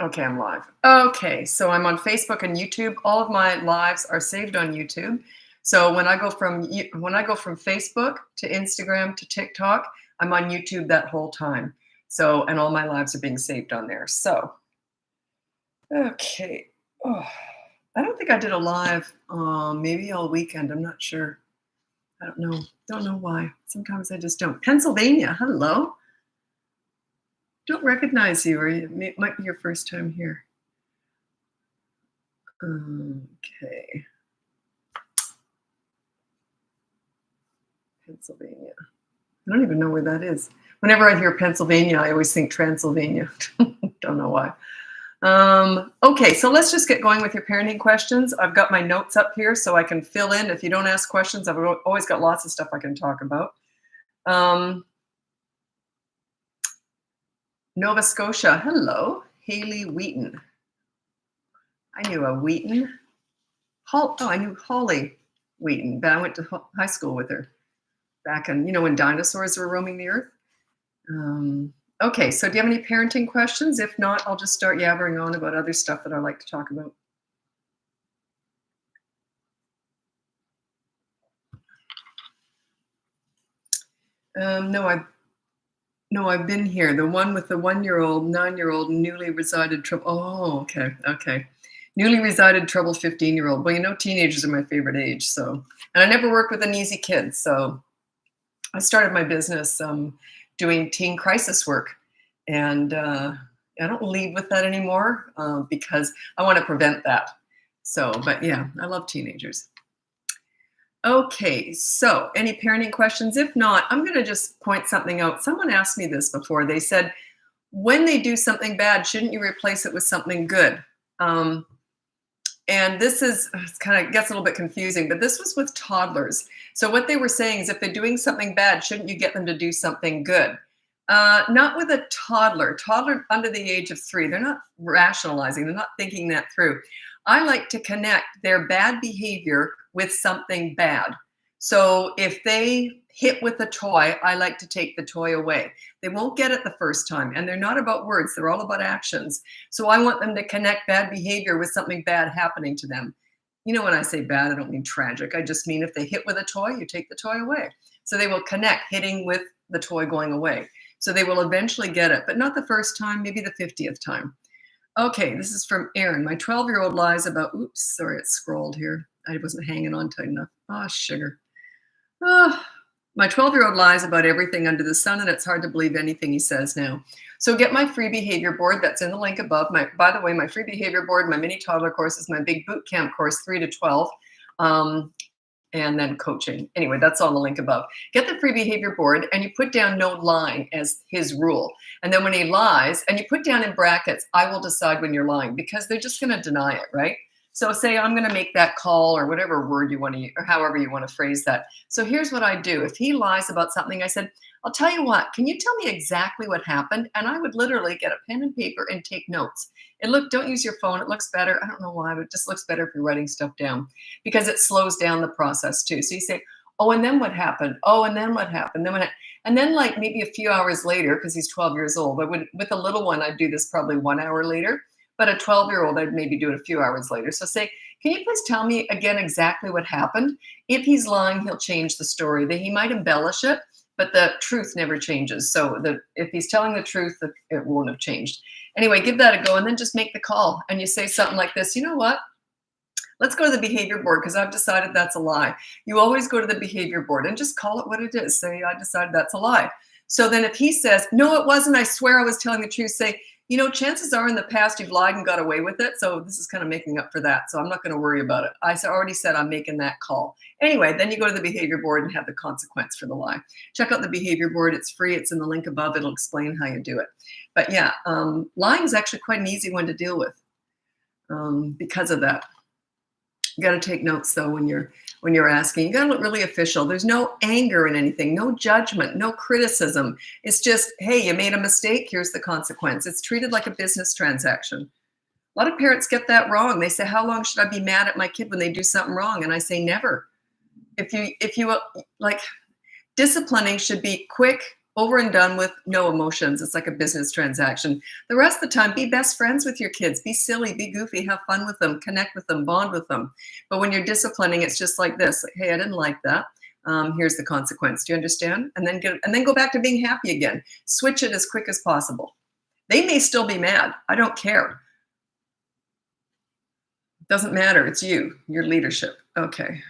Okay, I'm live. Okay, so I'm on Facebook and YouTube. All of my lives are saved on YouTube. So when I go from Facebook to Instagram to TikTok, I'm on YouTube that whole time. So and all my lives are being saved on there. So okay. Oh, I don't think I did a live maybe all weekend. I'm not sure. I don't know. Don't know why. Sometimes I just don't. Pennsylvania, hello. Don't recognize you, or it might be your first time here. Okay. Pennsylvania. I don't even know where that is. Whenever I hear Pennsylvania, I always think Transylvania. Don't know why. Okay, so let's just get going with your parenting questions. I've got my notes up here so I can fill in. If you don't ask questions, I've always got lots of stuff I can talk about. Nova Scotia, hello. Haley Wheaton. I knew a Wheaton. I knew Holly Wheaton, but I went to high school with her back in, when dinosaurs were roaming the earth. Okay, so do you have any parenting questions? If not, I'll just start yabbering on about other stuff that I like to talk about. No, I've been here. The one with the 1-year-old, 9-year-old, newly resided trouble. Oh, okay. Newly resided troubled 15-year-old. Well, teenagers are my favorite age. So, and I never worked with an easy kid. So I started my business doing teen crisis work. And I don't lead with that anymore because I want to prevent that. So, but yeah, I love teenagers. Okay, so any parenting questions? If not, I'm going to just point something out. Someone asked me this before. They said, when they do something bad, shouldn't you replace it with something good? And this kind of gets a little bit confusing, but this was with toddlers. So what they were saying is if they're doing something bad, shouldn't you get them to do something good? Not with a toddler under the age of 3. They're not rationalizing. They're not thinking that through. I like to connect their bad behavior with something bad. So if they hit with a toy, I like to take the toy away. They won't get it the first time, and they're not about words. They're all about actions. So I want them to connect bad behavior with something bad happening to them. When I say bad, I don't mean tragic. I just mean if they hit with a toy, you take the toy away. So they will connect hitting with the toy going away. So they will eventually get it, but not the first time, maybe the 50th time. Okay, this is from Aaron. My 12-year-old lies about, oops, sorry, it scrolled here. I wasn't hanging on tight enough. Oh, sugar. My 12-year-old lies about everything under the sun, and it's hard to believe anything he says now. So get my free behavior board. That's in the link above. By the way, my free behavior board, my mini toddler course is my big boot camp course, 3 to 12. And then coaching. Anyway, that's on the link above. Get the free behavior board and you put down no lying as his rule. And then when he lies, and you put down in brackets, I will decide when you're lying, because they're just going to deny it, right? So say I'm going to make that call, or whatever word you want to use, or however you want to phrase that. So here's what I do. If he lies about something, I said, I'll tell you what, can you tell me exactly what happened? And I would literally get a pen and paper and take notes. And look, don't use your phone. It looks better. I don't know why, but it just looks better if you're writing stuff down, because it slows down the process too. So you say, oh, and then what happened? Oh, and then what happened? And then like maybe a few hours later, because he's 12 years old, but with a little one, I'd do this probably 1 hour later. But a 12-year-old, I'd maybe do it a few hours later. So say, can you please tell me again exactly what happened? If he's lying, he'll change the story. He might embellish it, but the truth never changes. So if he's telling the truth, it won't have changed. Anyway, give that a go, and then just make the call. And you say something like this, you know what? Let's go to the behavior board, because I've decided that's a lie. You always go to the behavior board and just call it what it is. Say, I decided that's a lie. So then if he says, no, it wasn't, I swear I was telling the truth, say, chances are in the past you've lied and got away with it. So this is kind of making up for that. So I'm not going to worry about it. I already said I'm making that call. Anyway, then you go to the behavior board and have the consequence for the lie. Check out the behavior board. It's free. It's in the link above. It'll explain how you do it. But yeah, lying is actually quite an easy one to deal with because of that. You got to take notes though when you're asking. You got to look really official. There's no anger in anything, no judgment, no criticism. It's just, hey, you made a mistake. Here's the consequence. It's treated like a business transaction. A lot of parents get that wrong. They say, how long should I be mad at my kid when they do something wrong? And I say, never. If you like, disciplining should be quick, Over and done with, no emotions. It's like a business transaction. The rest of the time, be best friends with your kids. Be silly, be goofy, have fun with them, connect with them, bond with them. But when you're disciplining, it's just like this. Like, hey, I didn't like that. Here's the consequence. Do you understand? And then go back to being happy again. Switch it as quick as possible. They may still be mad. I don't care. Doesn't matter. It's you, your leadership. Okay.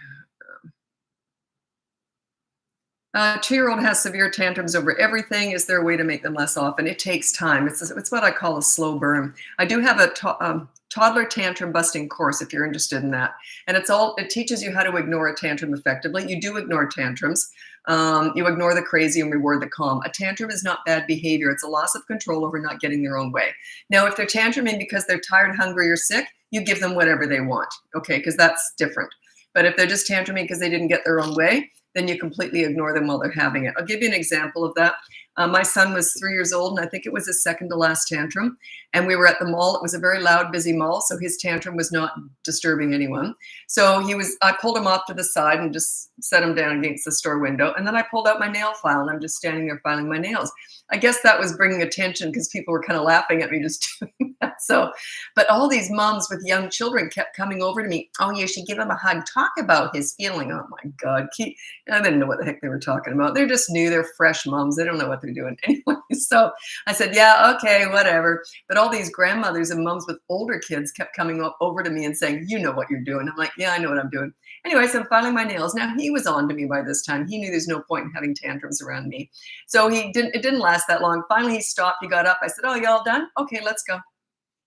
2-year-old has severe tantrums over everything. Is there a way to make them less often? It takes time. It's what I call a slow burn. I do have a toddler tantrum busting course if you're interested in that. And it teaches you how to ignore a tantrum effectively. You do ignore tantrums. You ignore the crazy and reward the calm. A tantrum is not bad behavior. It's a loss of control over not getting their own way. Now, if they're tantruming because they're tired, hungry, or sick, you give them whatever they want, okay? Because that's different. But if they're just tantruming because they didn't get their own way, then you completely ignore them while they're having it. I'll give you an example of that. My son was 3 years old, and I think it was his second to last tantrum. And we were at the mall. It was a very loud, busy mall, so his tantrum was not disturbing anyone. So I pulled him off to the side and just set him down against the store window. And then I pulled out my nail file, and I'm just standing there filing my nails. I guess that was bringing attention because people were kind of laughing at me just doing that. So, but all these moms with young children kept coming over to me. Oh, you should give him a hug. Talk about his feeling. Oh my God. I didn't know what the heck they were talking about. They're just new. They're fresh moms. They don't know what they're doing anyway. So I said, yeah, okay, whatever. But all these grandmothers and moms with older kids kept coming over to me and saying, you know what you're doing. I'm like, yeah, I know what I'm doing. Anyway, so I'm filing my nails. Now he was on to me by this time. He knew there's no point in having tantrums around me. So it didn't last that long. Finally, he stopped. He got up. I said, oh, y'all done? Okay, let's go.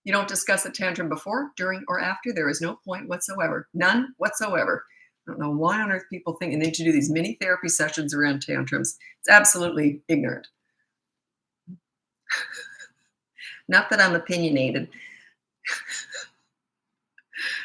You don't discuss a tantrum before, during, or after. There is no point whatsoever. None whatsoever. I don't know why on earth people think they need to do these mini therapy sessions around tantrums. It's absolutely ignorant. Not that I'm opinionated.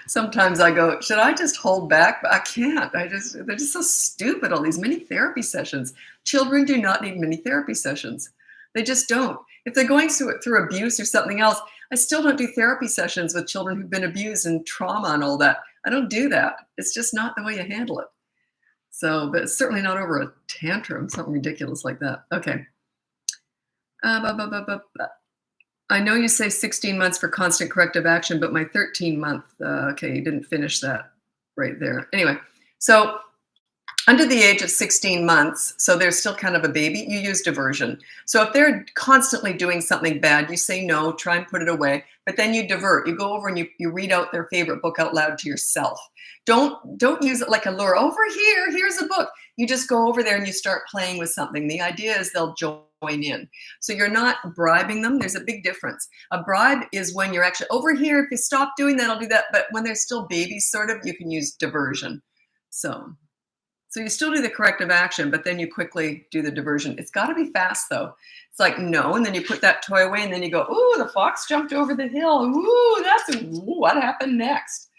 Sometimes I go, should I just hold back? But I can't. They're just so stupid, all these mini therapy sessions. Children do not need mini therapy sessions. They just don't. If they're going through abuse or something else, I still don't do therapy sessions with children who've been abused and trauma and all that. I don't do that. It's just not the way you handle it. So, but it's certainly not over a tantrum, something ridiculous like that. Okay. I know you say 16 months for constant corrective action, but my 13-month, okay, you didn't finish that right there. Anyway, so under the age of 16 months, so they're still kind of a baby, you use diversion. So if they're constantly doing something bad, you say no, try and put it away, but then you divert. You go over and you read out their favorite book out loud to yourself. Don't use it like a lure. Over here, here's a book. You just go over there and you start playing with something. The idea is they'll join in. So you're not bribing them. There's a big difference. A bribe is when you're actually over here. If you stop doing that, I'll do that. But when they're still babies, sort of, you can use diversion. So you still do the corrective action, but then you quickly do the diversion. It's got to be fast, though. It's like, no, and then you put that toy away, and then you go, ooh, the fox jumped over the hill. Ooh, what happened next?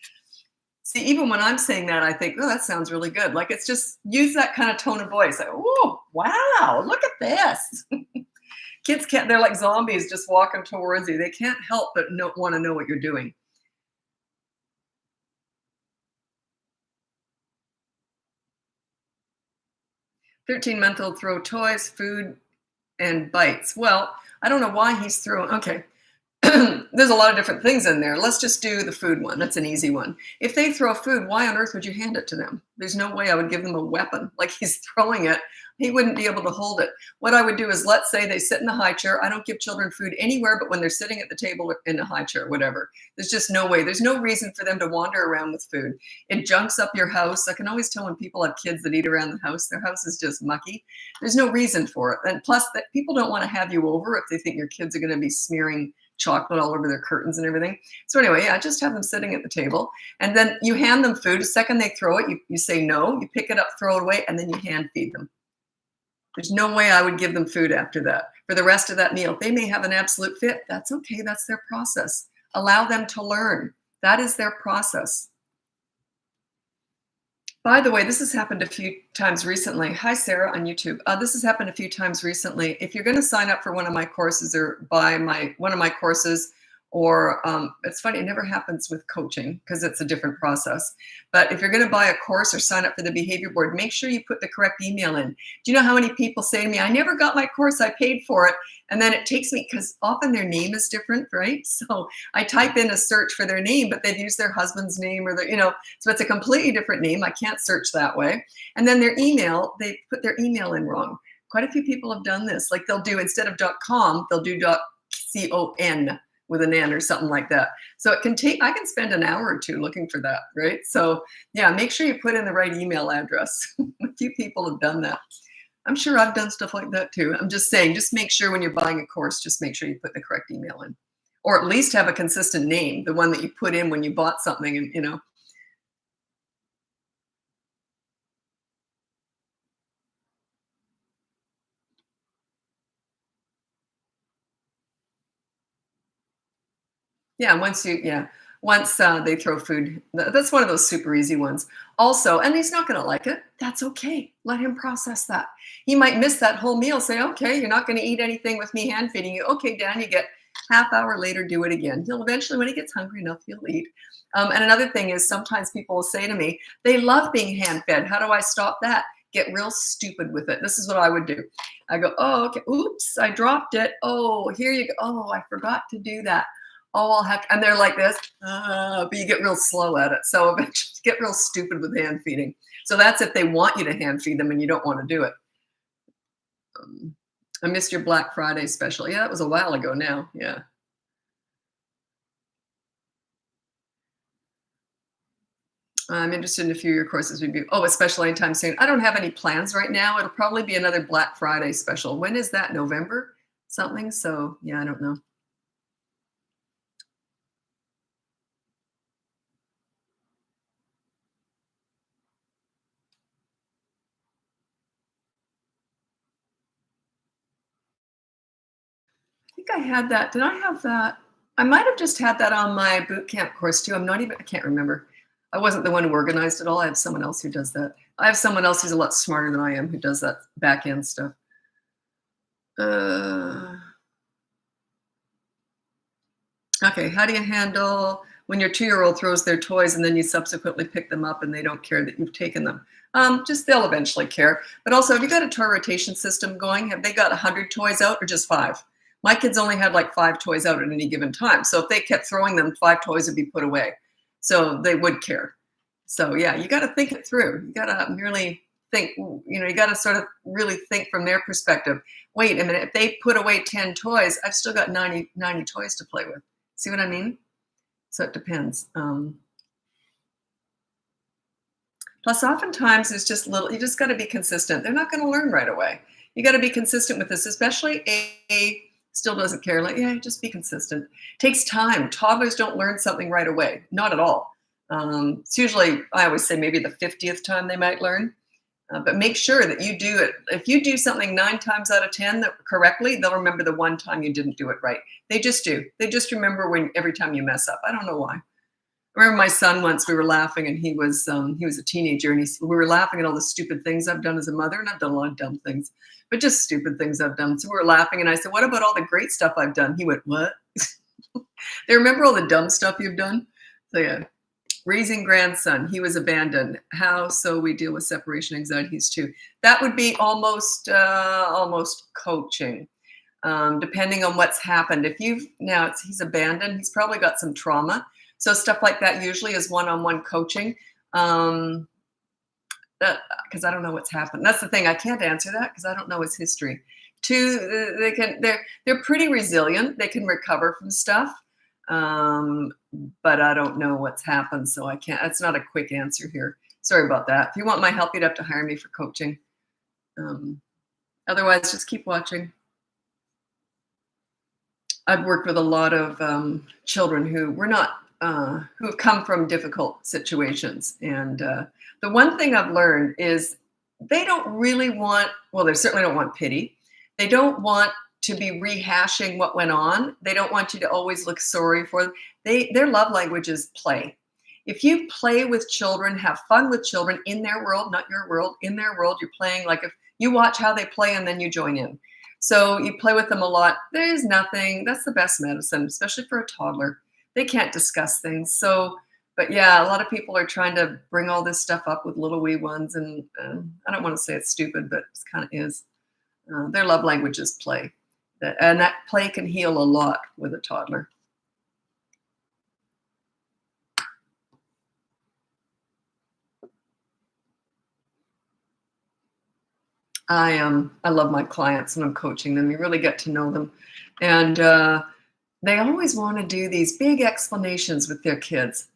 See, even when I'm saying that, I think, oh, that sounds really good. Like, it's just use that kind of tone of voice. Like, oh, wow, look at this. Kids can't, they're like zombies just walking towards you. They can't help but want to know what you're doing. "13-month-old throw toys, food, and bites." Well, I don't know why he's throwing, okay. There's a lot of different things in there. Let's just do the food one. That's an easy one. If they throw food, why on earth would you hand it to them? There's no way I would give them a weapon. Like, he's throwing it. He wouldn't be able to hold it. What I would do is, let's say they sit in the high chair. I don't give children food anywhere but when they're sitting at the table in a high chair, whatever. There's just no way. There's no reason for them to wander around with food. It junks up your house. I can always tell when people have kids that eat around the house, their house is just mucky. There's no reason for it. And plus, that people don't want to have you over if they think your kids are going to be smearing chocolate all over their curtains and everything. So anyway, yeah, just have them sitting at the table, and then you hand them food. The second they throw it, you say no, you pick it up, throw it away, and then you hand feed them. There's no way I would give them food after that. For the rest of that meal, they may have an absolute fit. That's okay. That's their process. Allow them to learn. That is their process. By the way, this has happened a few times recently. Hi, Sarah on YouTube. This has happened a few times recently. If you're going to sign up for one of my courses or buy one of my courses, Or it's funny, it never happens with coaching because it's a different process. But if you're going to buy a course or sign up for the behavior board, make sure you put the correct email in. Do you know how many people say to me, I never got my course, I paid for it. And then it takes me, because often their name is different, right? So I type in a search for their name, but they've used their husband's name or their, so it's a completely different name. I can't search that way. And then their email, they put their email in wrong. Quite a few people have done this. Like they'll do, instead of .com, they'll do .con with an N or something like that. So it can take, I can spend an hour or two looking for that, right? So yeah, make sure you put in the right email address. A few people have done that. I'm sure I've done stuff like that too. I'm just saying, just make sure when you're buying a course, just make sure you put the correct email in, or at least have a consistent name, the one that you put in when you bought something, and yeah, once they throw food, that's one of those super easy ones. Also, and he's not going to like it. That's okay. Let him process that. He might miss that whole meal. Say, okay, you're not going to eat anything with me hand feeding you. Okay, Dan, you get half hour later, do it again. He'll eventually, when he gets hungry enough, he'll eat. And another thing is sometimes people will say to me, they love being hand fed. How do I stop that? Get real stupid with it. This is what I would do. I go, oh, okay. Oops, I dropped it. Oh, here you go. Oh, I forgot to do that. Oh, heck. And they're like this, but you get real slow at it. So eventually you get real stupid with hand feeding. So that's if they want you to hand feed them and you don't want to do it. I missed your Black Friday special. Yeah, that was a while ago now. Yeah. I'm interested in a few of your courses. Especially anytime soon. I don't have any plans right now. It'll probably be another Black Friday special. When is that? November something? So yeah, I don't know. I think I had that. Did I have that? I might have just had that on my boot camp course too. I can't remember. I wasn't the one who organized it all. I have someone else who does that. I have someone else who's a lot smarter than I am who does that back end stuff. Okay, how do you handle when your 2-year-old throws their toys and then you subsequently pick them up and they don't care that you've taken them? Just they'll eventually care. But also, have you got a toy rotation system going? Have they got 100 toys out or just 5? My kids only had like 5 toys out at any given time. So if they kept throwing them, 5 toys would be put away. So they would care. So yeah, you got to think it through. You got to really think, you got to sort of really think from their perspective. Wait a minute, if they put away 10 toys, I've still got 90 toys to play with. See what I mean? So it depends. Plus, oftentimes it's just you just got to be consistent. They're not going to learn right away. You got to be consistent with this, especially A still doesn't care. Like, yeah, just be consistent. It takes time. Toddlers don't learn something right away. Not at all. It's usually, I always say, maybe the 50th time they might learn. But make sure that you do it. If you do something 9 times out of 10 correctly, they'll remember the one time you didn't do it right. They just do. They just remember every time you mess up. I don't know why. I remember my son once, we were laughing, and he was a teenager, and we were laughing at all the stupid things I've done as a mother, and I've done a lot of dumb things, but just stupid things I've done. So we were laughing, and I said, what about all the great stuff I've done? He went, what? They remember all the dumb stuff you've done? So yeah. Raising grandson, he was abandoned. How so we deal with separation anxieties too? That would be almost coaching, depending on what's happened. If he's abandoned, he's probably got some trauma. So stuff like that usually is one-on-one coaching. Because I don't know what's happened. That's the thing. I can't answer that because I don't know his history. Two, they're pretty resilient. They can recover from stuff. But I don't know what's happened, so I can't. It's not a quick answer here. Sorry about that. If you want my help, you'd have to hire me for coaching. Otherwise, just keep watching. I've worked with a lot of children who who have come from difficult situations, and the one thing I've learned is they don't really want. Well, they certainly don't want pity. They don't want to be rehashing what went on. They don't want you to always look sorry for them. Their love language is play. If you play with children, have fun with children in their world, not your world, in their world, you're playing. Like if you watch how they play and then you join in. So you play with them a lot. There's nothing. That's the best medicine, especially for a toddler. They can't discuss things. So, but yeah, a lot of people are trying to bring all this stuff up with little wee ones, and I don't want to say it's stupid, but it kind of is. Their love language is play, and that play can heal a lot with a toddler. I love my clients when I'm coaching them. You really get to know them, and they always want to do these big explanations with their kids.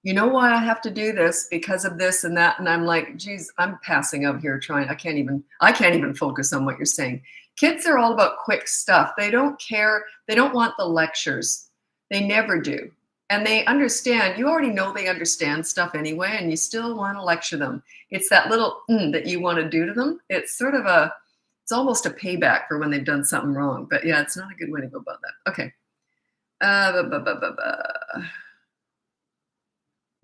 You know why I have to do this because of this and that, and I'm like, geez, I'm passing out here trying. I can't even focus on what you're saying. Kids are all about quick stuff. They don't care. They don't want the lectures. They never do. And they understand, you already know they understand stuff anyway, and you still want to lecture them. It's that little that you want to do to them. It's sort of it's almost a payback for when they've done something wrong. But yeah, it's not a good way to go about that. Okay.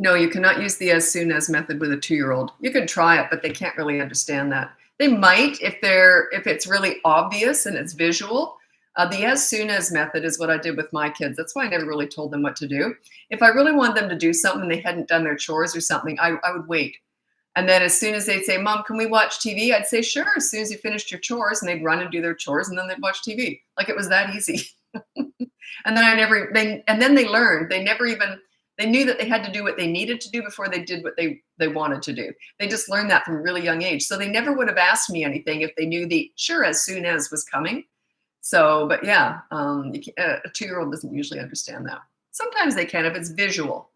No, you cannot use the as soon as method with a 2-year-old. You can try it, but they can't really understand that. They might if it's really obvious and it's visual. The as soon as method is what I did with my kids. That's why I never really told them what to do. If I really wanted them to do something and they hadn't done their chores or something, I would wait. And then as soon as they'd say, Mom, can we watch TV? I'd say, sure, as soon as you finished your chores. And they'd run and do their chores, and then they'd watch TV. Like it was that easy. And then they learned. They knew that they had to do what they needed to do before they did what they wanted to do. They just learned that from a really young age. So they never would have asked me anything if they knew the sure as soon as was coming. So, but yeah, a 2-year-old doesn't usually understand that. Sometimes they can if it's visual.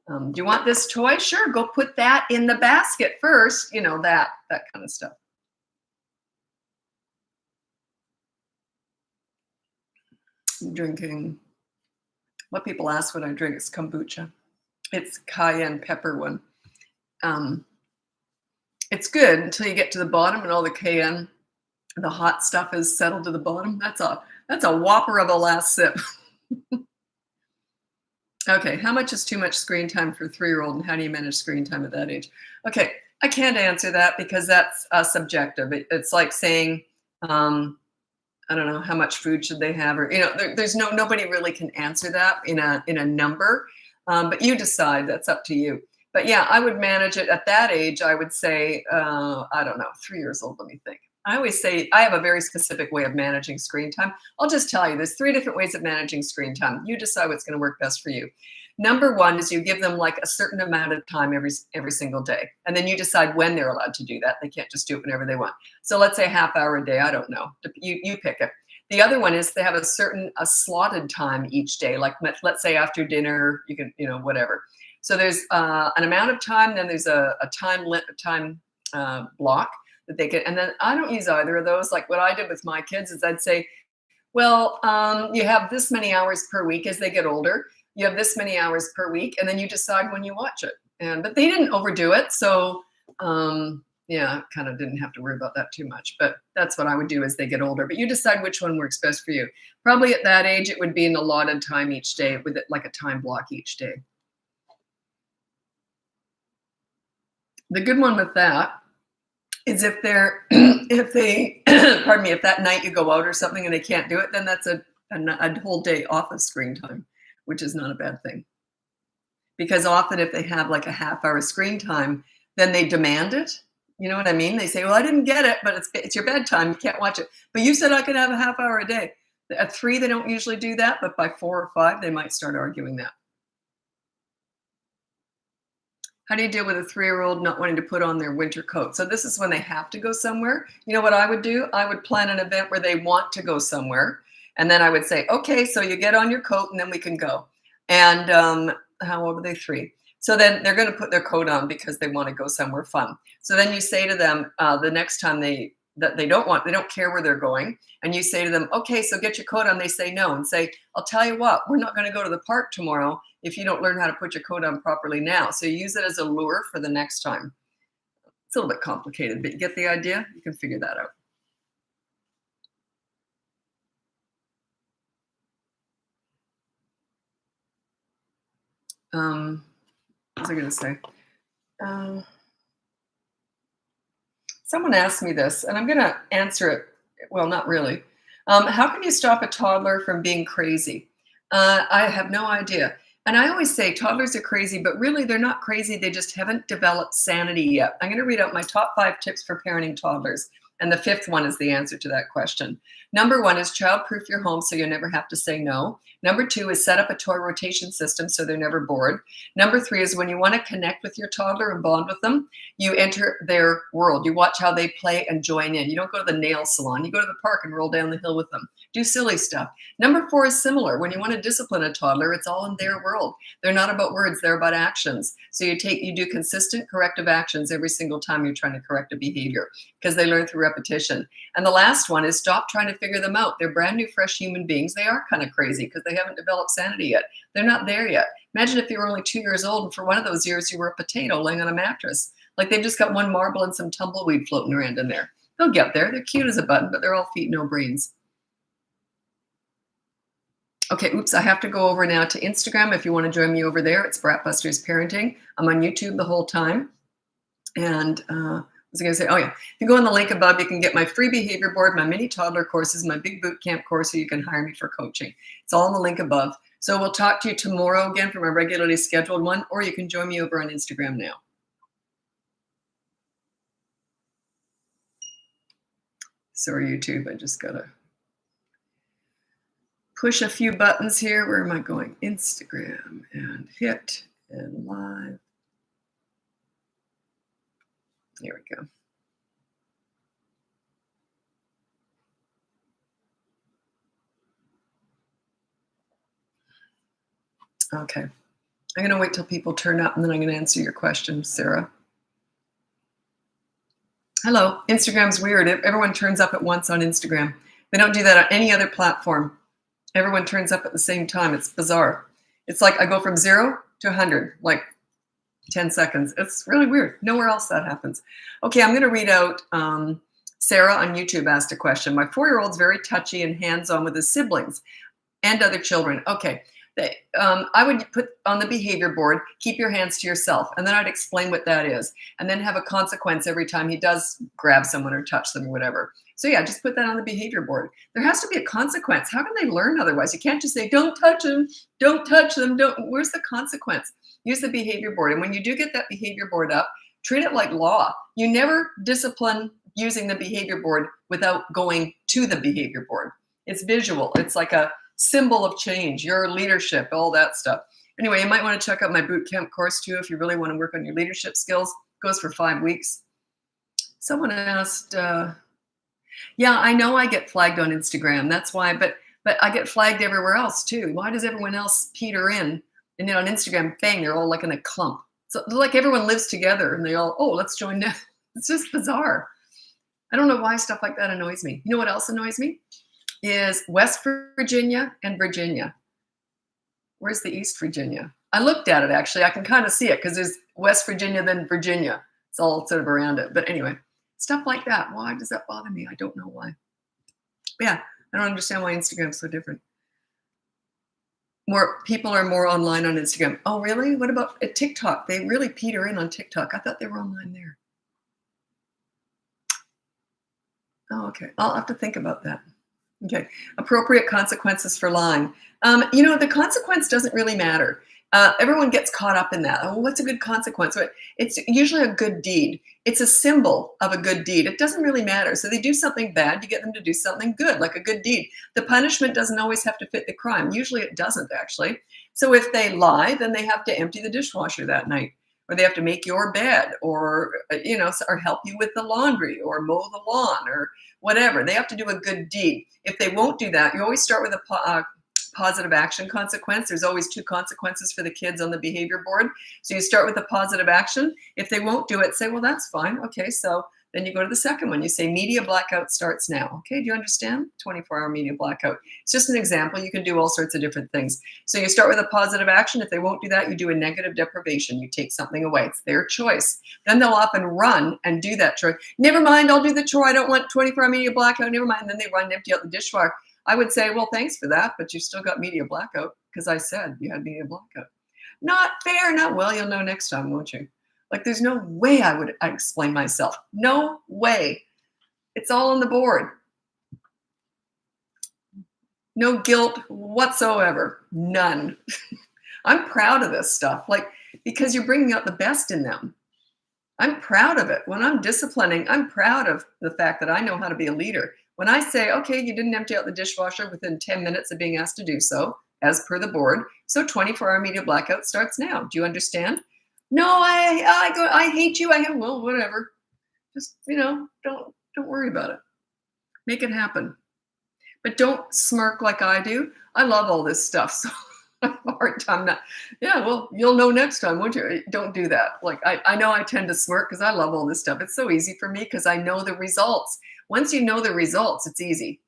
Do you want this toy? Sure, go put that in the basket first. You know, that kind of stuff. I'm drinking, what people ask what I drink is kombucha. It's cayenne pepper one. It's good until you get to the bottom and all the cayenne, the hot stuff is settled to the bottom. That's a whopper of a last sip. Okay, how much is too much screen time for a 3-year-old, and how do you manage screen time at that age? Okay, I can't answer that because that's subjective. It's like saying, I don't know, how much food should they have, or there's nobody really can answer that in a number, but you decide. That's up to you. But yeah, I would manage it at that age. I would say, I don't know, 3 years old. Let me think. I always say I have a very specific way of managing screen time. I'll just tell you, there's 3 different ways of managing screen time. You decide what's going to work best for you. Number 1 is you give them like a certain amount of time every single day. And then you decide when they're allowed to do that. They can't just do it whenever they want. So let's say a half hour a day. I don't know. You pick it. The other one is they have a slotted time each day. Like let's say after dinner, you can, whatever. So there's an amount of time, then there's a time block that they can, and then I don't use either of those. Like what I did with my kids is I'd say, well, you have this many hours per week as they get older. You have this many hours per week, and then you decide when you watch it. But they didn't overdo it, so yeah, kind of didn't have to worry about that too much. But that's what I would do as they get older. But you decide which one works best for you. Probably at that age, it would be an allotted time each day with it like a time block each day. The good one with that is if that night you go out or something and they can't do it, then that's a whole day off of screen time, which is not a bad thing. Because often if they have like a half hour screen time, then they demand it. You know what I mean? They say, well, I didn't get it, but it's your bedtime. You can't watch it. But you said I could have a half hour a day. At 3, they don't usually do that, but by 4 or 5, they might start arguing that. How do you deal with a 3-year-old not wanting to put on their winter coat? So this is when they have to go somewhere. You know what I would do? I would plan an event where they want to go somewhere. And then I would say, okay, so you get on your coat and then we can go. And how old are they? 3. So then they're going to put their coat on because they want to go somewhere fun. So then you say to them the next time they don't care where they're going. And you say to them, okay, so get your coat on. They say no, and say, I'll tell you what, we're not going to go to the park tomorrow if you don't learn how to put your coat on properly now. So you use it as a lure for the next time. It's a little bit complicated, but you get the idea? You can figure that out. What was I going to say? Someone asked me this, and I'm going to answer it. Well, not really. How can you stop a toddler from being crazy? I have no idea. And I always say toddlers are crazy, but really they're not crazy. They just haven't developed sanity yet. I'm going to read out my top 5 tips for parenting toddlers. And the 5th one is the answer to that question. Number 1 is child-proof your home so you never have to say no. Number 2 is set up a toy rotation system so they're never bored. Number 3 is when you want to connect with your toddler and bond with them, you enter their world. You watch how they play and join in. You don't go to the nail salon. You go to the park and roll down the hill with them. Do silly stuff. Number 4 is similar. When you want to discipline a toddler, it's all in their world. They're not about words, they're about actions. So you do consistent corrective actions every single time you're trying to correct a behavior because they learn through repetition. And the last one is stop trying to figure them out. They're brand new, fresh human beings. They are kind of crazy because they haven't developed sanity yet. They're not there yet. Imagine if you were only 2 years old and for one of those years you were a potato laying on a mattress. Like they've just got one marble and some tumbleweed floating around in there. They'll get there. They're cute as a button, but they're all feet, no brains. Okay, oops, I have to go over now to Instagram. If you want to join me over there, it's Bratbusters Parenting. I'm on YouTube the whole time. And what was I going to say? Oh, yeah. If you go on the link above, you can get my free behavior board, my mini toddler courses, my big boot camp course, so you can hire me for coaching. It's all on the link above. So we'll talk to you tomorrow again for my regularly scheduled one, or you can join me over on Instagram now. Sorry, YouTube, I just got to push a few buttons here. Where am I going? Instagram and hit and live. There we go. Okay. I'm going to wait till people turn up and then I'm going to answer your question, Sarah. Hello. Instagram's weird. Everyone turns up at once on Instagram. They don't do that on any other platform. Everyone turns up at the same time. It's bizarre. It's like I go from 0 to 100, like 10 seconds. It's really weird. Nowhere else that happens. Okay, I'm going to read out Sarah on YouTube asked a question. My 4-year-old's very touchy and hands-on with his siblings and other children. Okay, I would put on the behavior board, keep your hands to yourself, and then I'd explain what that is, and then have a consequence every time he does grab someone or touch them or whatever. So yeah, just put that on the behavior board. There has to be a consequence. How can they learn otherwise? You can't just say, don't touch them, don't touch them, don't. Where's the consequence? Use the behavior board. And when you do get that behavior board up, treat it like law. You never discipline using the behavior board without going to the behavior board. It's visual. It's like a symbol of change, your leadership, all that stuff. Anyway, you might want to check out my boot camp course too if you really want to work on your leadership skills. It goes for 5 weeks. Someone asked, yeah, I know I get flagged on Instagram. That's why, but I get flagged everywhere else too. Why does everyone else peter in? And then on Instagram, bang, they're all like in a clump. So like everyone lives together and they all, oh, let's join now. It's just bizarre. I don't know why stuff like that annoys me. You know what else annoys me? Is West Virginia and Virginia. Where's the East Virginia? I looked at it actually. I can kind of see it because there's West Virginia, then Virginia. It's all sort of around it. But anyway, stuff like that. Why does that bother me? I don't know why. But yeah, I don't understand why Instagram's so different. More people are more online on Instagram. Oh, really? What about at TikTok? They really peter in on TikTok. I thought they were online there. Oh, okay. I'll have to think about that. Okay. Appropriate consequences for lying. You know, the consequence doesn't really matter. Everyone gets caught up in that. Oh, what's a good consequence? It's usually a good deed. It's a symbol of a good deed. It doesn't really matter. So they do something bad, you get them to do something good, like a good deed. The punishment doesn't always have to fit the crime. Usually it doesn't, actually. So if they lie, then they have to empty the dishwasher that night, or they have to make your bed, or, you know, or help you with the laundry, or mow the lawn, or whatever. They have to do a good deed. If they won't do that, you always start with a positive action consequence. There's always 2 consequences for the kids on the behavior board. So you start with a positive action. If they won't do it, say, well, that's fine. Okay, so then you go to the second one. You say media blackout starts now. Okay, do you understand? 24-hour media blackout. It's just an example. You can do all sorts of different things. So you start with a positive action. If they won't do that, you do a negative deprivation. You take something away. It's their choice. Then they'll often run and do that chore. Never mind, I'll do the chore. I don't want 24-hour media blackout. Never mind. And then they run and empty out the dishwasher. I would say, well, thanks for that, but you still got media blackout because I said you had media blackout. Not fair. Not well. You'll know next time, won't you? Like, there's no way I would explain myself. No way. It's all on the board. No guilt whatsoever. None. I'm proud of this stuff, like, because you're bringing out the best in them. I'm proud of it. When I'm disciplining, I'm proud of the fact that I know how to be a leader. When I say, okay, you didn't empty out the dishwasher within 10 minutes of being asked to do so, as per the board, so 24-hour media blackout starts now. Do you understand? No, I hate you. Well, whatever. Just, don't worry about it. Make it happen. But don't smirk like I do. I love all this stuff. So I have a hard time not. Yeah, well, you'll know next time, won't you? Don't do that. Like, I know I tend to smirk because I love all this stuff. It's so easy for me because I know the results. Once you know the results, it's easy.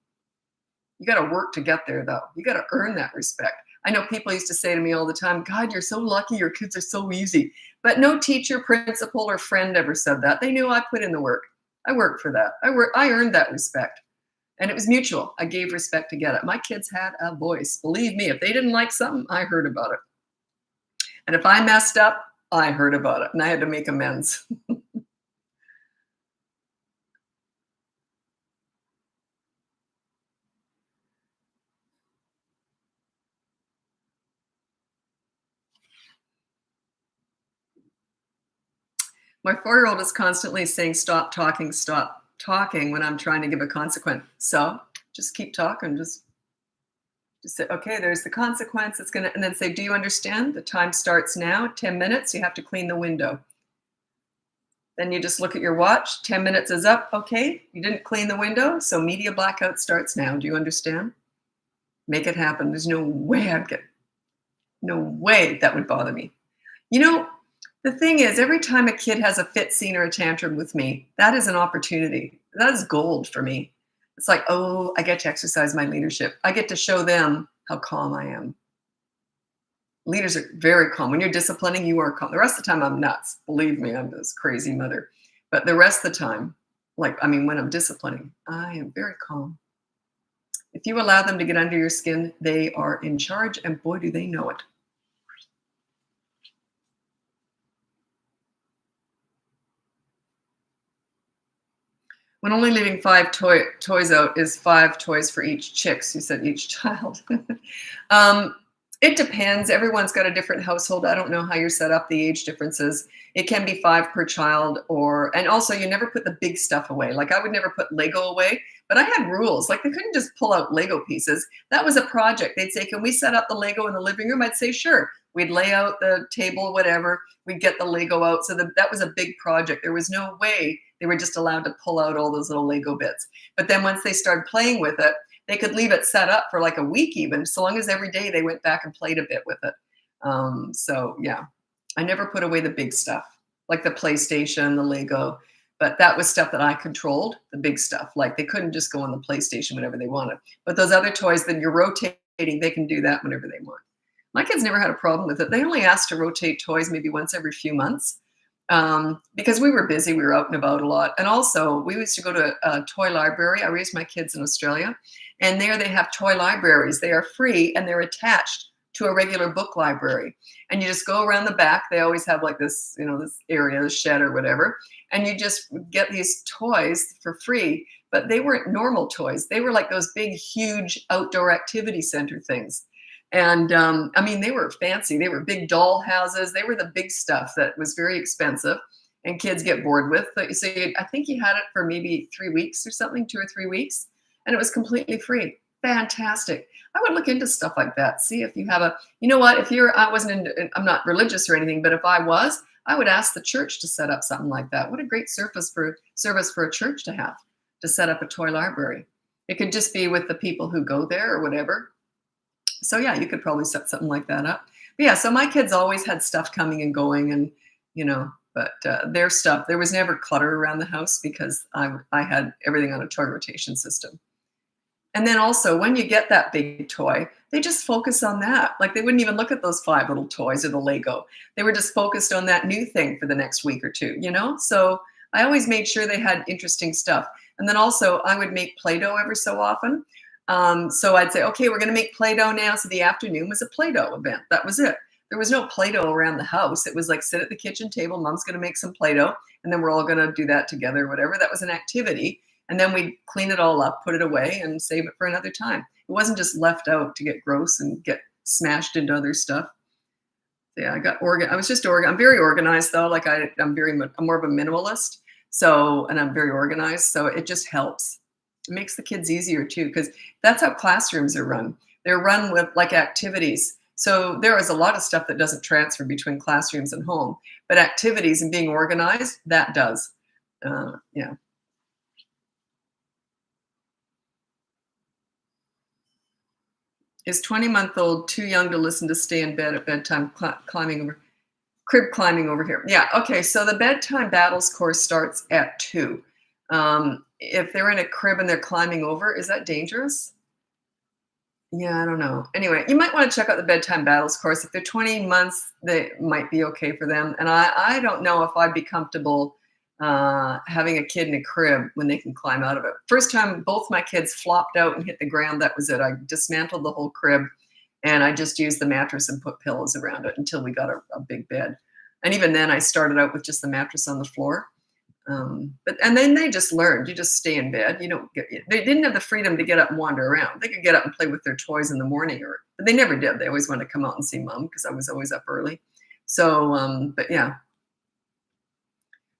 You got to work to get there, though. You got to earn that respect. I know people used to say to me all the time, God, you're so lucky. Your kids are so easy. But no teacher, principal, or friend ever said that. They knew I put in the work. I worked for that. I earned that respect. And it was mutual. I gave respect to get it. My kids had a voice. Believe me, if they didn't like something, I heard about it. And if I messed up, I heard about it. And I had to make amends. My 4-year-old is constantly saying, stop talking when I'm trying to give a consequence. So just keep talking. Just say, okay, there's the consequence. It's going to, and then say, do you understand? The time starts now, 10 minutes. You have to clean the window. Then you just look at your watch. 10 minutes is up. Okay, you didn't clean the window. So media blackout starts now. Do you understand? Make it happen. There's no way no way that would bother me. The thing is, every time a kid has a fit scene or a tantrum with me, that is an opportunity. That is gold for me. It's like, oh, I get to exercise my leadership. I get to show them how calm I am. Leaders are very calm. When you're disciplining, you are calm. The rest of the time, I'm nuts. Believe me, I'm this crazy mother. But the rest of the time, when I'm disciplining, I am very calm. If you allow them to get under your skin, they are in charge, and boy, do they know it. When only leaving 5 toys out is 5 toys for each chicks. You said each child. It depends. Everyone's got a different household. I don't know how you're set up, the age differences. It can be 5 per child, and also you never put the big stuff away. Like, I would never put Lego away, but I had rules. Like, they couldn't just pull out Lego pieces. That was a project. They'd say, can we set up the Lego in the living room? I'd say, sure. We'd lay out the table, whatever. We'd get the Lego out. So that was a big project. There was no way they were just allowed to pull out all those little Lego bits. But then once they started playing with it, they could leave it set up for like a week even, so long as every day they went back and played a bit with it. So yeah, I never put away the big stuff, like the PlayStation, the Lego, but that was stuff that I controlled, the big stuff. Like, they couldn't just go on the PlayStation whenever they wanted. But those other toys that you're rotating, they can do that whenever they want. My kids never had a problem with it. They only asked to rotate toys maybe once every few months. Because we were busy, we were out and about a lot. And also, we used to go to a toy library. I raised my kids in Australia, and there they have toy libraries. They are free, and they're attached to a regular book library. And you just go around the back. They always have like this, this area, the shed or whatever, and you just get these toys for free. But they weren't normal toys. They were like those big, huge outdoor activity center things. And they were fancy. They were big doll houses. They were the big stuff that was very expensive and kids get bored with. So I think you had it for maybe 3 weeks or something, 2 or 3 weeks, and it was completely free. Fantastic. I would look into stuff like that. See if you have I'm not religious or anything, but if I was, I would ask the church to set up something like that. What a great service for a church to have, to set up a toy library. It could just be with the people who go there or whatever. So yeah, you could probably set something like that up. But yeah, so my kids always had stuff coming and going, and but their stuff, there was never clutter around the house because I had everything on a toy rotation system. And then also, when you get that big toy, they just focus on that. Like, they wouldn't even look at those 5 little toys or the Lego. They were just focused on that new thing for the next week or 2, So I always made sure they had interesting stuff. And then also, I would make Play-Doh every so often. So I'd say, okay, we're going to make Play-Doh now. So the afternoon was a Play-Doh event. That was it. There was no Play-Doh around the house. It was like, sit at the kitchen table. Mom's going to make some Play-Doh, and then we're all going to do that together, whatever. That was an activity. And then we'd clean it all up, put it away, and save it for another time. It wasn't just left out to get gross and get smashed into other stuff. Yeah, I got I was just I'm very organized though. Like I'm more of a minimalist. So, and I'm very organized. So it just helps. It makes the kids easier too, because that's how classrooms are run. They're run with like activities. So there is a lot of stuff that doesn't transfer between classrooms and home, but activities and being organized, that does. Yeah. Is 20-month-old too young to listen to stay in bed at bedtime crib climbing over here? Yeah, okay, so the bedtime battles course starts at 2. If they're in a crib and they're climbing over, is that dangerous? Yeah, I don't know. Anyway, you might want to check out the bedtime battles course. If they're 20 months, they might be okay for them. And I don't know if I'd be comfortable having a kid in a crib when they can climb out of it. First time both my kids flopped out and hit the ground, that was it. I dismantled the whole crib and I just used the mattress and put pillows around it until we got a big bed. And even then I started out with just the mattress on the floor. And then they just learned, you just stay in bed. They didn't have the freedom to get up and wander around. They could get up and play with their toys in the morning, but they never did. They always wanted to come out and see mom because I was always up early. So, but yeah.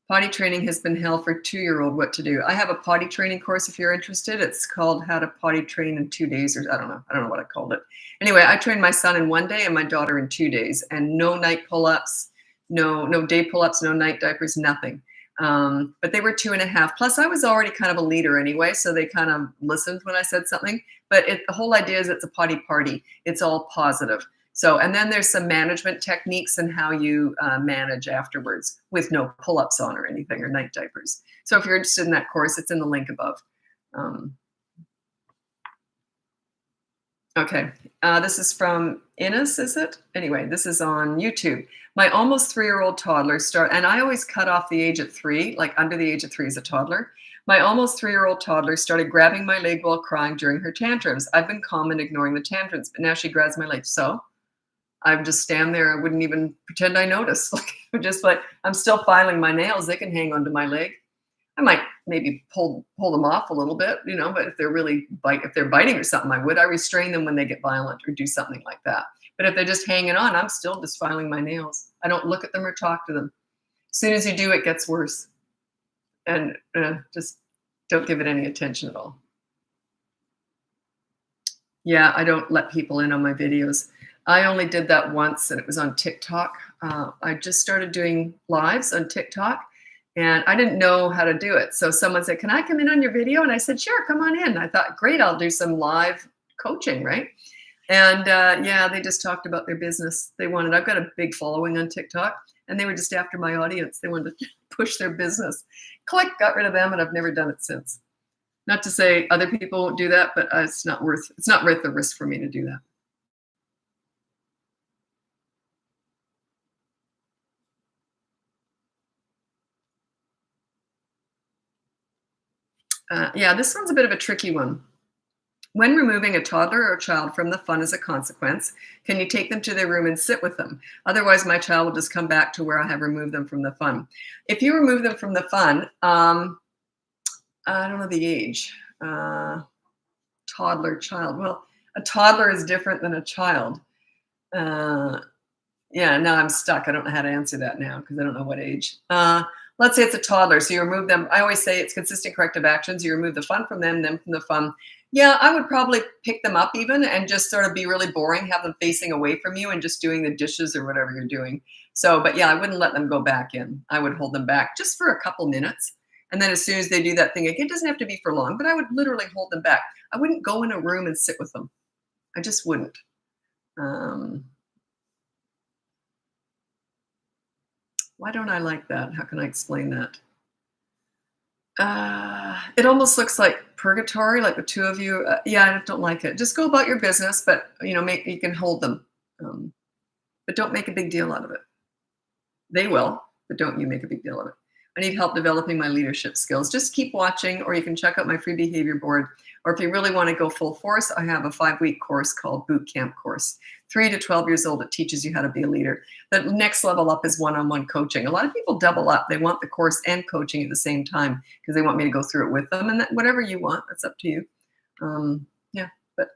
Potty training has been hell for 2-year-old. What to do? I have a potty training course if you're interested. It's called How to Potty Train in 2 days, or I don't know what I called it. Anyway, I trained my son in 1 day and my daughter in 2 days, and no night pull-ups, no day pull-ups, no night diapers, nothing. But they were 2.5. Plus, I was already kind of a leader anyway, so they kind of listened when I said something. But the whole idea is it's a potty party. It's all positive. So, and then there's some management techniques and how you manage afterwards with no pull-ups on or anything or night diapers. So if you're interested in that course, it's in the link above. Okay, this is from Ines, is it? Anyway, this is on YouTube. My almost 3-year-old toddler and I always cut off the age at 3, like under the age of 3 is a toddler. My almost 3-year-old toddler started grabbing my leg while crying during her tantrums. I've been calm and ignoring the tantrums, but now she grabs my leg. So I would just stand there. I wouldn't even pretend I noticed. I'm still filing my nails. They can hang onto my leg. I might maybe pull them off a little bit, but if they're biting or something, I restrain them when they get violent or do something like that. But if they're just hanging on, I'm still just filing my nails. I don't look at them or talk to them. As soon as you do, it gets worse. And just don't give it any attention at all. Yeah, I don't let people in on my videos. I only did that once, and it was on TikTok. I just started doing lives on TikTok, and I didn't know how to do it. So someone said, "Can I come in on your video?" And I said, "Sure, come on in." I thought, great, I'll do some live coaching, right? And yeah, they just talked about their business. I've got a big following on TikTok, and they were just after my audience. They wanted to push their business. Click, got rid of them, and I've never done it since. Not to say other people won't do that, but it's not worth the risk for me to do that. Yeah, this one's a bit of a tricky one. When removing a toddler or child from the fun as a consequence, can you take them to their room and sit with them? Otherwise, my child will just come back to where I have removed them from the fun. If you remove them from the fun, I don't know the age. Toddler, child. Well, a toddler is different than a child. Yeah, now I'm stuck. I don't know how to answer that now because I don't know what age. Let's say it's a toddler. So you remove them. I always say it's consistent corrective actions. You remove the fun from them from the fun. Yeah, I would probably pick them up even and just sort of be really boring, have them facing away from you and just doing the dishes or whatever you're doing. So, but yeah, I wouldn't let them go back in. I would hold them back just for a couple minutes. And then as soon as they do that thing again, it doesn't have to be for long, but I would literally hold them back. I wouldn't go in a room and sit with them. I just wouldn't. Why don't I like that? How can I explain that? It almost looks like purgatory, like the two of you. Yeah, I don't like it. Just go about your business, but you can hold them, but don't make a big deal out of it. They will, but don't you make a big deal of it. I need help developing my leadership skills. Just keep watching, or you can check out my free behavior board. Or if you really want to go full force, I have a 5-week course called Boot Camp Course. 3 to 12 years old, it teaches you how to be a leader. The next level up is one-on-one coaching. A lot of people double up. They want the course and coaching at the same time because they want me to go through it with them. And whatever you want, that's up to you. Yeah, but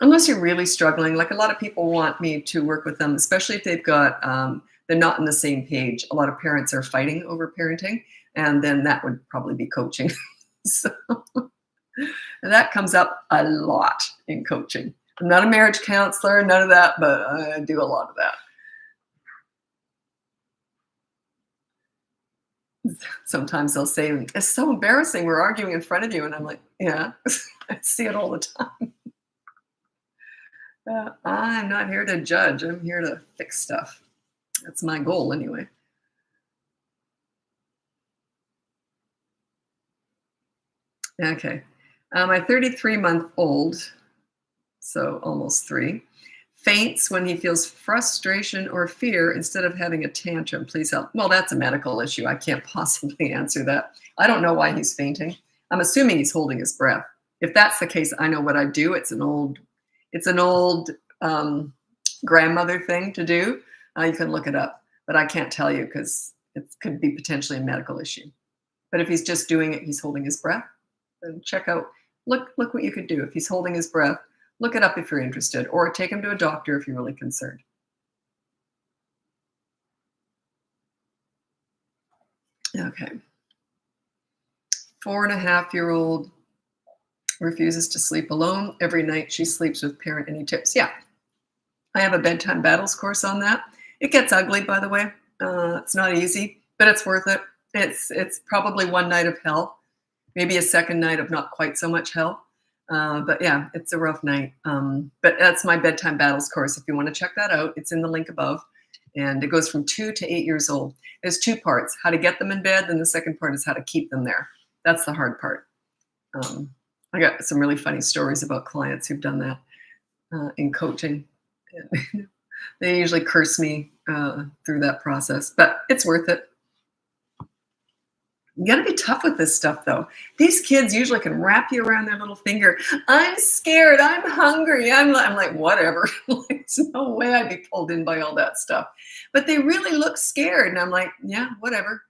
Unless you're really struggling, like a lot of people want me to work with them, especially if they've got, they're not on the same page. A lot of parents are fighting over parenting, and then that would probably be coaching. So that comes up a lot in coaching. I'm not a marriage counselor, none of that, but I do a lot of that. Sometimes they'll say, "It's so embarrassing. We're arguing in front of you." And I'm like, yeah, I see it all the time. I'm not here to judge. I'm here to fix stuff. That's my goal anyway. Okay. My 33-month-old, so almost 3, faints when he feels frustration or fear instead of having a tantrum. Please help. Well, that's a medical issue. I can't possibly answer that. I don't know why he's fainting. I'm assuming he's holding his breath. If that's the case, I know what I do. It's an old grandmother thing to do. You can look it up, but I can't tell you because it could be potentially a medical issue. But if he's just doing it, he's holding his breath, then check out, look what you could do. If he's holding his breath, look it up if you're interested, or take him to a doctor if you're really concerned. Okay. 4.5-year-old refuses to sleep alone. Every night she sleeps with parent. Any tips? Yeah. I have a bedtime battles course on that. It gets ugly, by the way. It's not easy, but it's worth it. It's probably one night of hell, maybe a second night of not quite so much hell. But yeah, it's a rough night. But that's my bedtime battles course. If you want to check that out, it's in the link above. And it goes from 2 to 8 years old. There's 2 parts: how to get them in bed, and the second part is how to keep them there. That's the hard part. I got some really funny stories about clients who've done that in coaching. They usually curse me through that process, but it's worth it. You got to be tough with this stuff, though. These kids usually can wrap you around their little finger. I'm scared. I'm hungry. I'm like, whatever. There's no way I'd be pulled in by all that stuff. But they really look scared. And I'm like, yeah, whatever.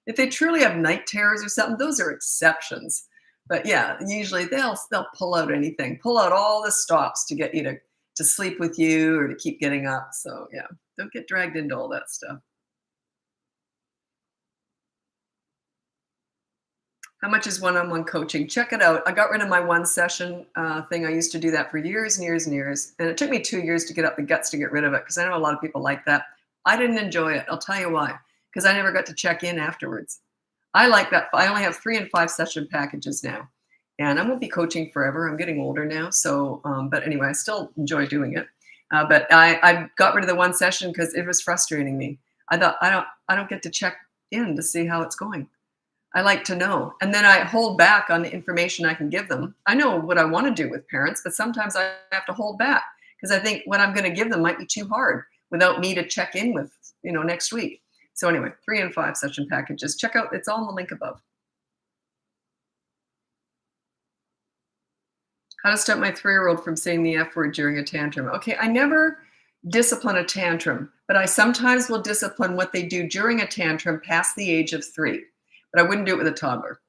If they truly have night terrors or something, those are exceptions. But yeah, usually they'll pull out anything, pull out all the stops to get you to sleep with you or to keep getting up. So yeah, don't get dragged into all that stuff. How much is one-on-one coaching? Check it out. I got rid of my one session thing. I used to do that for years and years and years. And it took me 2 years to get up the guts to get rid of it because I know a lot of people like that. I didn't enjoy it. I'll tell you why. Because I never got to check in afterwards. I like that. I only have 3 and 5 session packages now. And I won't be coaching forever. I'm getting older now. So, but anyway, I still enjoy doing it. But I got rid of the one session because it was frustrating me. I thought I don't get to check in to see how it's going. I like to know. And then I hold back on the information I can give them. I know what I want to do with parents, but sometimes I have to hold back because I think what I'm going to give them might be too hard without me to check in with, next week. So anyway, 3 and 5 session packages. Check out, it's all in the link above. How to stop my 3-year-old from saying the F word during a tantrum. Okay, I never discipline a tantrum, but I sometimes will discipline what they do during a tantrum past the age of 3. But I wouldn't do it with a toddler.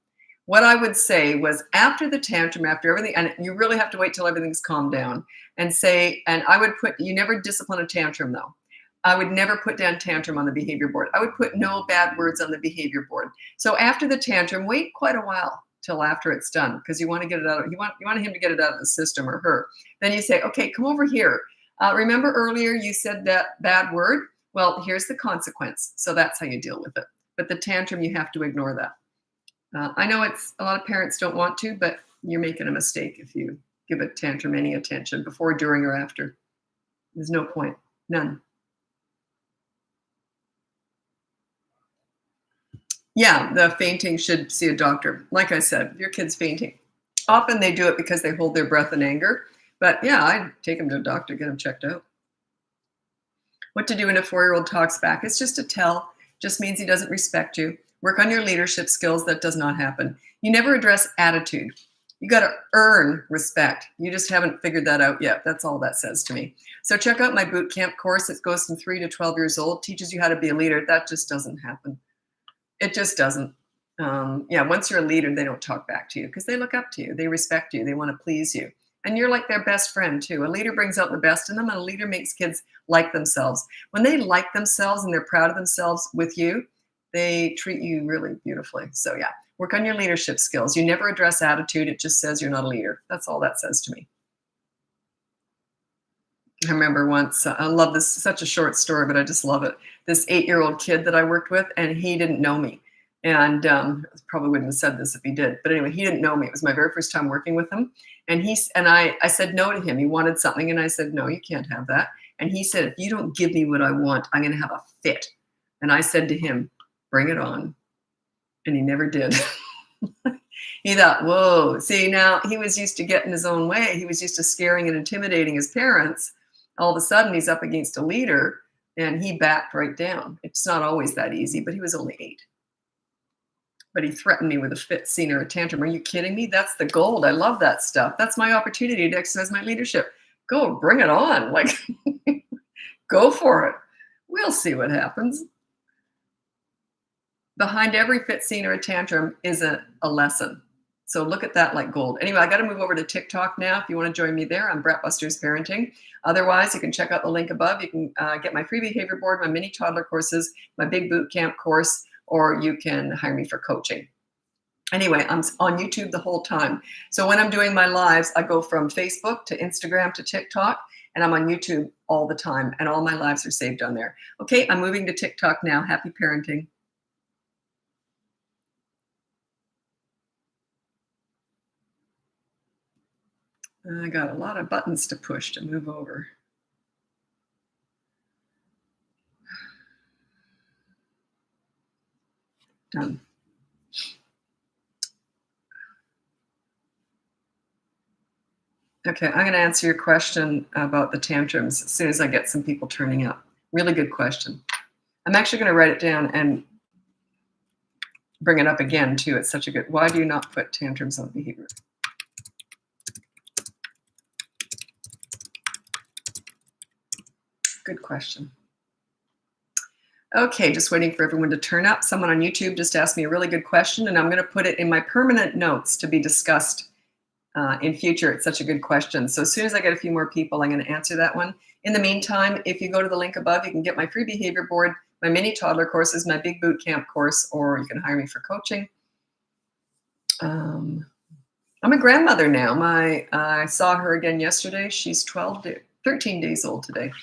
What I would say was after the tantrum, after everything, and you really have to wait till everything's calmed down and say, and I would put, you never discipline a tantrum though. I would never put down tantrum on the behavior board. I would put no bad words on the behavior board. So after the tantrum, wait quite a while till after it's done because you want to get it out. You want him to get it out of the system or her. Then you say, okay, come over here. Remember earlier you said that bad word? Well, here's the consequence. So that's how you deal with it. But the tantrum, you have to ignore that. I know it's a lot of parents don't want to, but you're making a mistake if you give a tantrum any attention before, during, or after. There's no point. None. Yeah, the fainting should see a doctor. Like I said, your kid's fainting. Often they do it because they hold their breath in anger. But yeah, I'd take them to a doctor, get them checked out. What to do when a 4-year-old talks back? It's just a tell. Just means he doesn't respect you. Work on your leadership skills. That does not happen. You never address attitude. You got to earn respect. You just haven't figured that out yet. That's all that says to me. So check out my boot camp course. It goes from 3 to 12 years old. Teaches you how to be a leader. That just doesn't happen. It just doesn't. Once you're a leader, they don't talk back to you because they look up to you. They respect you. They want to please you. And you're like their best friend too. A leader brings out the best in them, and a leader makes kids like themselves. When they like themselves and they're proud of themselves with you, they treat you really beautifully. So yeah, work on your leadership skills. You never address attitude. It just says you're not a leader. That's all that says to me. I remember once, I love this, such a short story, but I just love it. This 8-year-old kid that I worked with, and he didn't know me. And probably wouldn't have said this if he did. But anyway, he didn't know me. It was my very first time working with him. And I said no to him. He wanted something, and I said, no, you can't have that. And he said, if you don't give me what I want, I'm going to have a fit. And I said to him, bring it on. And he never did. He thought, whoa. See, now he was used to getting his own way. He was used to scaring and intimidating his parents. All of a sudden, he's up against a leader, and he backed right down. It's not always that easy, but he was only 8. But he threatened me with a fit, scene, or a tantrum. Are you kidding me? That's the gold. I love that stuff. That's my opportunity to exercise my leadership. Go, bring it on. Like, go for it. We'll see what happens. Behind every fit, scene, or a tantrum is a lesson. So look at that like gold. Anyway, I got to move over to TikTok now. If you want to join me there, I'm Bratbusters Parenting. Otherwise, you can check out the link above. You can get my free behavior board, my mini toddler courses, my big boot camp course, or you can hire me for coaching. Anyway, I'm on YouTube the whole time. So when I'm doing my lives, I go from Facebook to Instagram to TikTok, and I'm on YouTube all the time, and all my lives are saved on there. Okay, I'm moving to TikTok now. Happy parenting. I got a lot of buttons to push to move over. Done. Okay, I'm going to answer your question about the tantrums as soon as I get some people turning up. Really good question. I'm actually going to write it down and bring it up again too. It's such a good. Why do you not put tantrums on behavior? Good question. Okay, just waiting for everyone to turn up. Someone on YouTube just asked me a really good question, and I'm going to put it in my permanent notes to be discussed in future. It's such a good question. So as soon as I get a few more people, I'm going to answer that one. In the meantime, if you go to the link above, you can get my free behavior board, my mini toddler courses, my big boot camp course, or you can hire me for coaching. I'm a grandmother now. I saw her again yesterday. She's 13 days old today.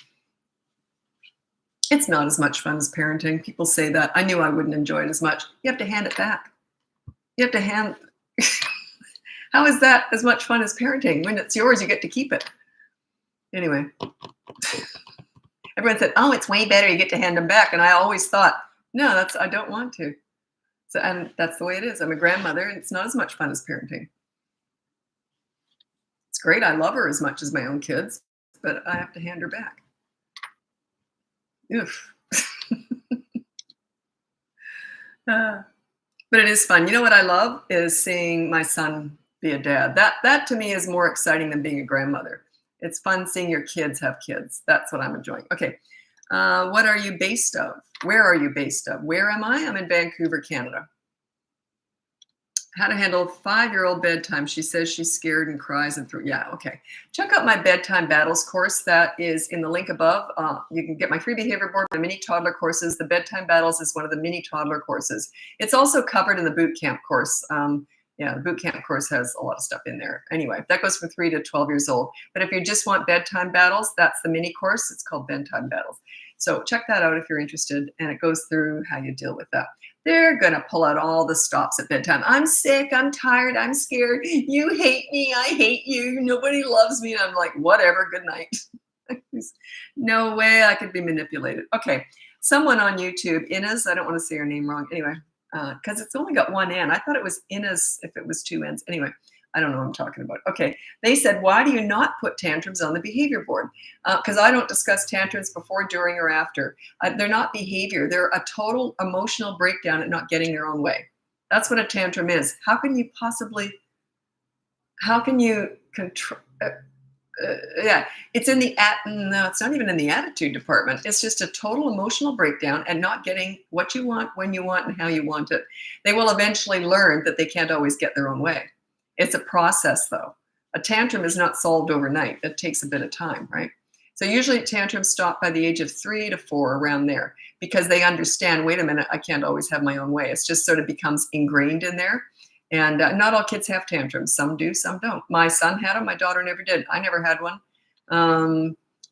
It's not as much fun as parenting. People say that. I knew I wouldn't enjoy it as much. You have to hand it back. You have to hand. How is that as much fun as parenting? When it's yours, you get to keep it. Anyway, everyone said, "Oh, it's way better. You get to hand them back." And I always thought, no, I don't want to. So, and that's the way it is. I'm a grandmother, and it's not as much fun as parenting. It's great. I love her as much as my own kids, but I have to hand her back. Oof. But it is fun. You know what I love is seeing my son be a dad. That to me is more exciting than being a grandmother. It's fun seeing your kids have kids. That's what I'm enjoying. Okay. What are you based of? Where are you based of? Where am I? I'm in Vancouver, Canada. How to handle 5-year-old bedtime. She says she's scared and cries and yeah, okay. Check out my bedtime battles course. That is in the link above. You can get my free behavior board, my mini toddler courses. The bedtime battles is one of the mini toddler courses. It's also covered in the boot camp course. Yeah, the boot camp course has a lot of stuff in there. Anyway, that goes from 3 to 12 years old. But if you just want bedtime battles, that's the mini course. It's called bedtime battles. So check that out if you're interested. And it goes through how you deal with that. They're going to pull out all the stops at bedtime. I'm sick. I'm tired. I'm scared. You hate me. I hate you. Nobody loves me. And I'm like, whatever. Good night. No way I could be manipulated. Okay. Someone on YouTube, Inez, I don't want to say her name wrong. Anyway, because it's only got one N. I thought it was Inez if it was 2 N's. Anyway, I don't know what I'm talking about. Okay. They said, why do you not put tantrums on the behavior board? Because I don't discuss tantrums before, during, or after. They're not behavior. They're a total emotional breakdown and not getting their own way. That's what a tantrum is. How can you control? Yeah, it's in the no, it's not even in the attitude department. It's just a total emotional breakdown and not getting what you want, when you want, and how you want it. They will eventually learn that they can't always get their own way. It's a process, though. A tantrum is not solved overnight. It takes a bit of time, right? So usually tantrums stop by the age of 3 to 4, around there, because they understand, wait a minute, I can't always have my own way. It's just sort of becomes ingrained in there. And not all kids have tantrums. Some do, some don't. My son had them. My daughter never did. I never had one.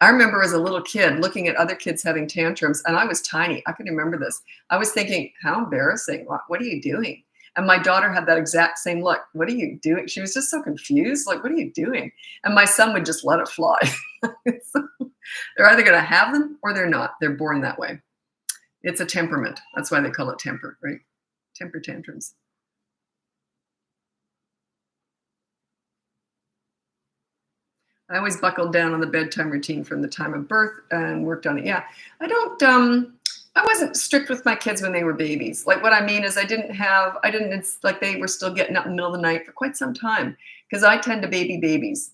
I remember as a little kid looking at other kids having tantrums, and I was tiny. I can remember this. I was thinking, how embarrassing. What are you doing? And my daughter had that exact same look. What are you doing? She was just so confused. Like, what are you doing? And my son would just let it fly. So they're either going to have them or they're not. They're born that way. It's a temperament. That's why they call it temper, right? Temper tantrums. I always buckled down on the bedtime routine from the time of birth and worked on it. Yeah, I wasn't strict with my kids when they were babies. Like, what I mean is it's like they were still getting up in the middle of the night for quite some time, because I tend to baby babies.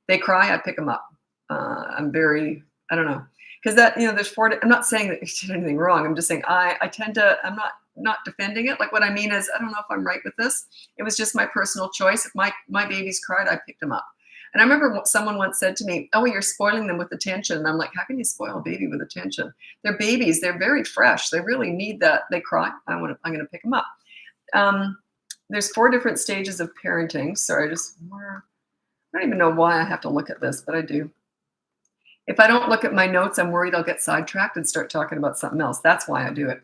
They cry, I pick them up. I'm very, I don't know. Because there's I'm not saying that you did anything wrong. I'm just saying I'm not defending it. Like, what I mean is, I don't know if I'm right with this. It was just my personal choice. If my babies cried, I picked them up. And I remember someone once said to me, oh, you're spoiling them with attention. And I'm like, how can you spoil a baby with attention? They're babies. They're very fresh. They really need that. They cry. I'm going to pick them up. There's 4 different stages of parenting. Sorry, I don't even know why I have to look at this, but I do. If I don't look at my notes, I'm worried I'll get sidetracked and start talking about something else. That's why I do it.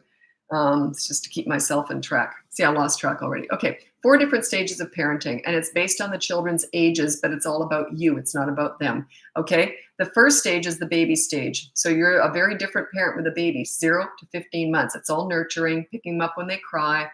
It's just to keep myself in track. See, I lost track already. Okay, 4 different stages of parenting, and it's based on the children's ages, but it's all about you. It's not about them, okay? The first stage is the baby stage. So you're a very different parent with a baby, 0 to 15 months. It's all nurturing, picking them up when they cry.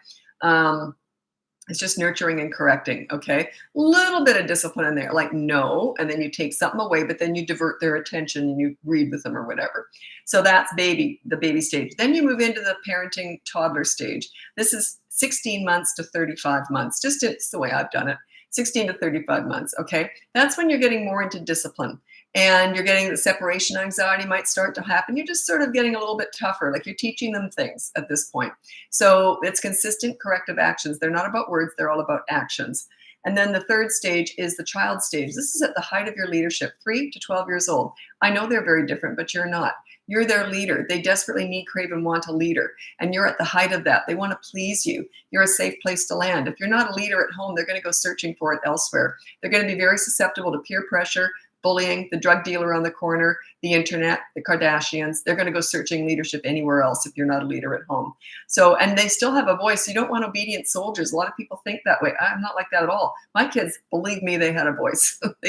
It's just nurturing and correcting, okay? Little bit of discipline in there, like no, and then you take something away, but then you divert their attention and you read with them or whatever. So that's the baby stage. Then you move into the parenting toddler stage. This is 16 months to 35 months. It's the way I've done it. 16 to 35 months, okay? That's when you're getting more into discipline. And you're getting the separation anxiety might start to happen. You're just sort of getting a little bit tougher, like you're teaching them things at this point. So it's consistent corrective actions. They're not about words, they're all about actions. And then the third stage is the child stage. This is at the height of your leadership, 3 to 12 years old. I know they're very different, but you're not. You're their leader. They desperately need, crave, and want a leader. And you're at the height of that. They want to please you. You're a safe place to land. If you're not a leader at home, they're going to go searching for it elsewhere. They're going to be very susceptible to peer pressure, bullying, the drug dealer on the corner, the internet, the Kardashians. They're going to go searching leadership anywhere else if you're not a leader at home. So, and they still have a voice. You don't want obedient soldiers. A lot of people think that way. I'm not like that at all. My kids, believe me, they had a voice. But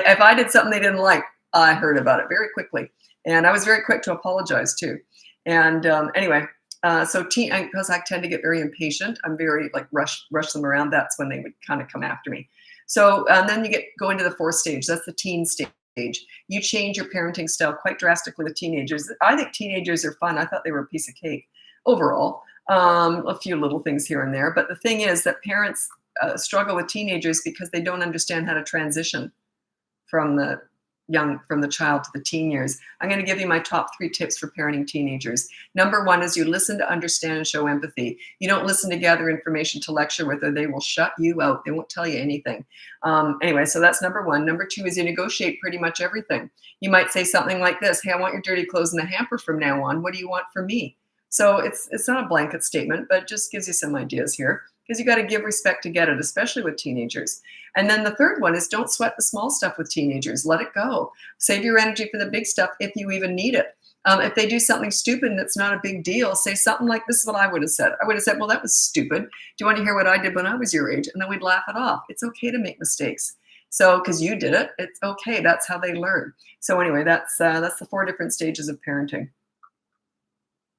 if I did something they didn't like, I heard about it very quickly. And I was very quick to apologize too. And anyway, because I tend to get very impatient, I'm very like rush them around. That's when they would kind of come after me. So then you go into the 4th stage. That's the teen stage. You change your parenting style quite drastically with teenagers. I think teenagers are fun. I thought they were a piece of cake overall. A few little things here and there. But the thing is that parents struggle with teenagers because they don't understand how to transition from the child to the teen years. I'm going to give you my top 3 tips for parenting teenagers. Number 1 is you listen to understand and show empathy. You don't listen to gather information to lecture with, or they will shut you out. They won't tell you anything. Anyway, so that's number 1. Number 2 is you negotiate pretty much everything. You might say something like this: hey, I want your dirty clothes in the hamper from now on. What do you want from me? So it's not a blanket statement, but it just gives you some ideas here, because you got to give respect to get it, especially with teenagers. And then the 3rd one is don't sweat the small stuff with teenagers. Let it go. Save your energy for the big stuff if you even need it. If they do something stupid and it's not a big deal, say something like, this is what I would have said. I would have said, well, that was stupid. Do you want to hear what I did when I was your age? And then we'd laugh it off. It's okay to make mistakes. So, because you did it, it's okay. That's how they learn. So anyway, that's the 4 different stages of parenting.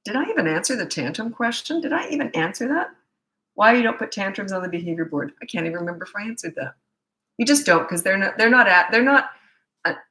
Did I even answer the tantrum question? Did I even answer that? Why you don't put tantrums on the behavior board? I can't even remember if I answered that. You just don't, because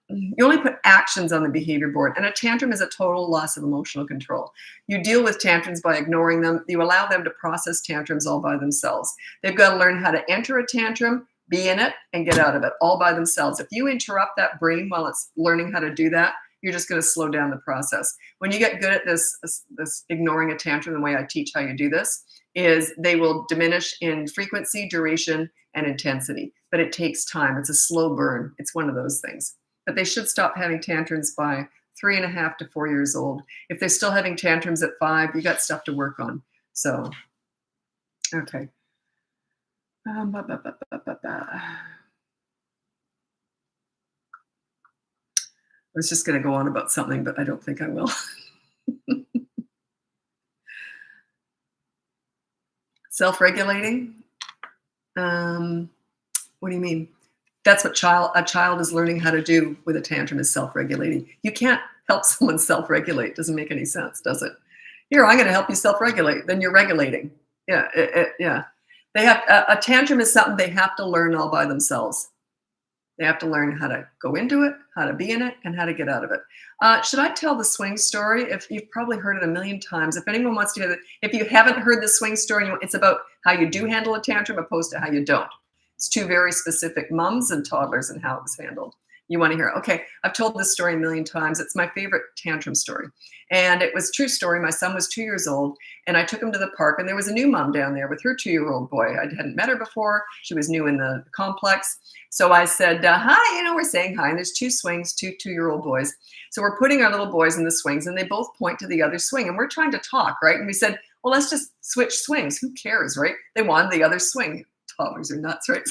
you only put actions on the behavior board, and a tantrum is a total loss of emotional control. You deal with tantrums by ignoring them. You allow them to process tantrums all by themselves. They've got to learn how to enter a tantrum, be in it, and get out of it all by themselves. If you interrupt that brain while it's learning how to do that, you're just going to slow down the process. When you get good at this ignoring a tantrum, the way I teach how you do this is they will diminish in frequency, duration, and intensity. But it takes time. It's a slow burn. It's one of those things. But they should stop having tantrums by 3.5 to 4 years old. If they're still having tantrums at 5, you got stuff to work on. So, okay. I was just going to go on about something, but I don't think I will. Self-regulating? What do you mean? That's what a child is learning how to do with a tantrum, is self-regulating. You can't help someone self-regulate. Doesn't make any sense, does it? Here, I'm going to help you self-regulate. Then you're regulating. Yeah, yeah. They have a tantrum is something they have to learn all by themselves. They have to learn how to go into it, how to be in it, and how to get out of it. Should I tell the swing story? If you've probably heard it a million times. If anyone wants to hear it, if you haven't heard the swing story, it's about how you do handle a tantrum opposed to how you don't. It's 2 very specific mums and toddlers and how it was handled. You want to hear it? Okay, I've told this story a million times. It's my favorite tantrum story. And it was a true story. My son was 2 years old, and I took him to the park, and there was a new mom down there with her 2-year-old boy. I hadn't met her before. She was new in the complex. So I said, hi, we're saying hi, and there's 2 swings, 2 2-year-old boys. So we're putting our little boys in the swings, and they both point to the other swing, and we're trying to talk, right? And we said, well, let's just switch swings. Who cares, right? They wanted the other swing. Toddlers are nuts, right?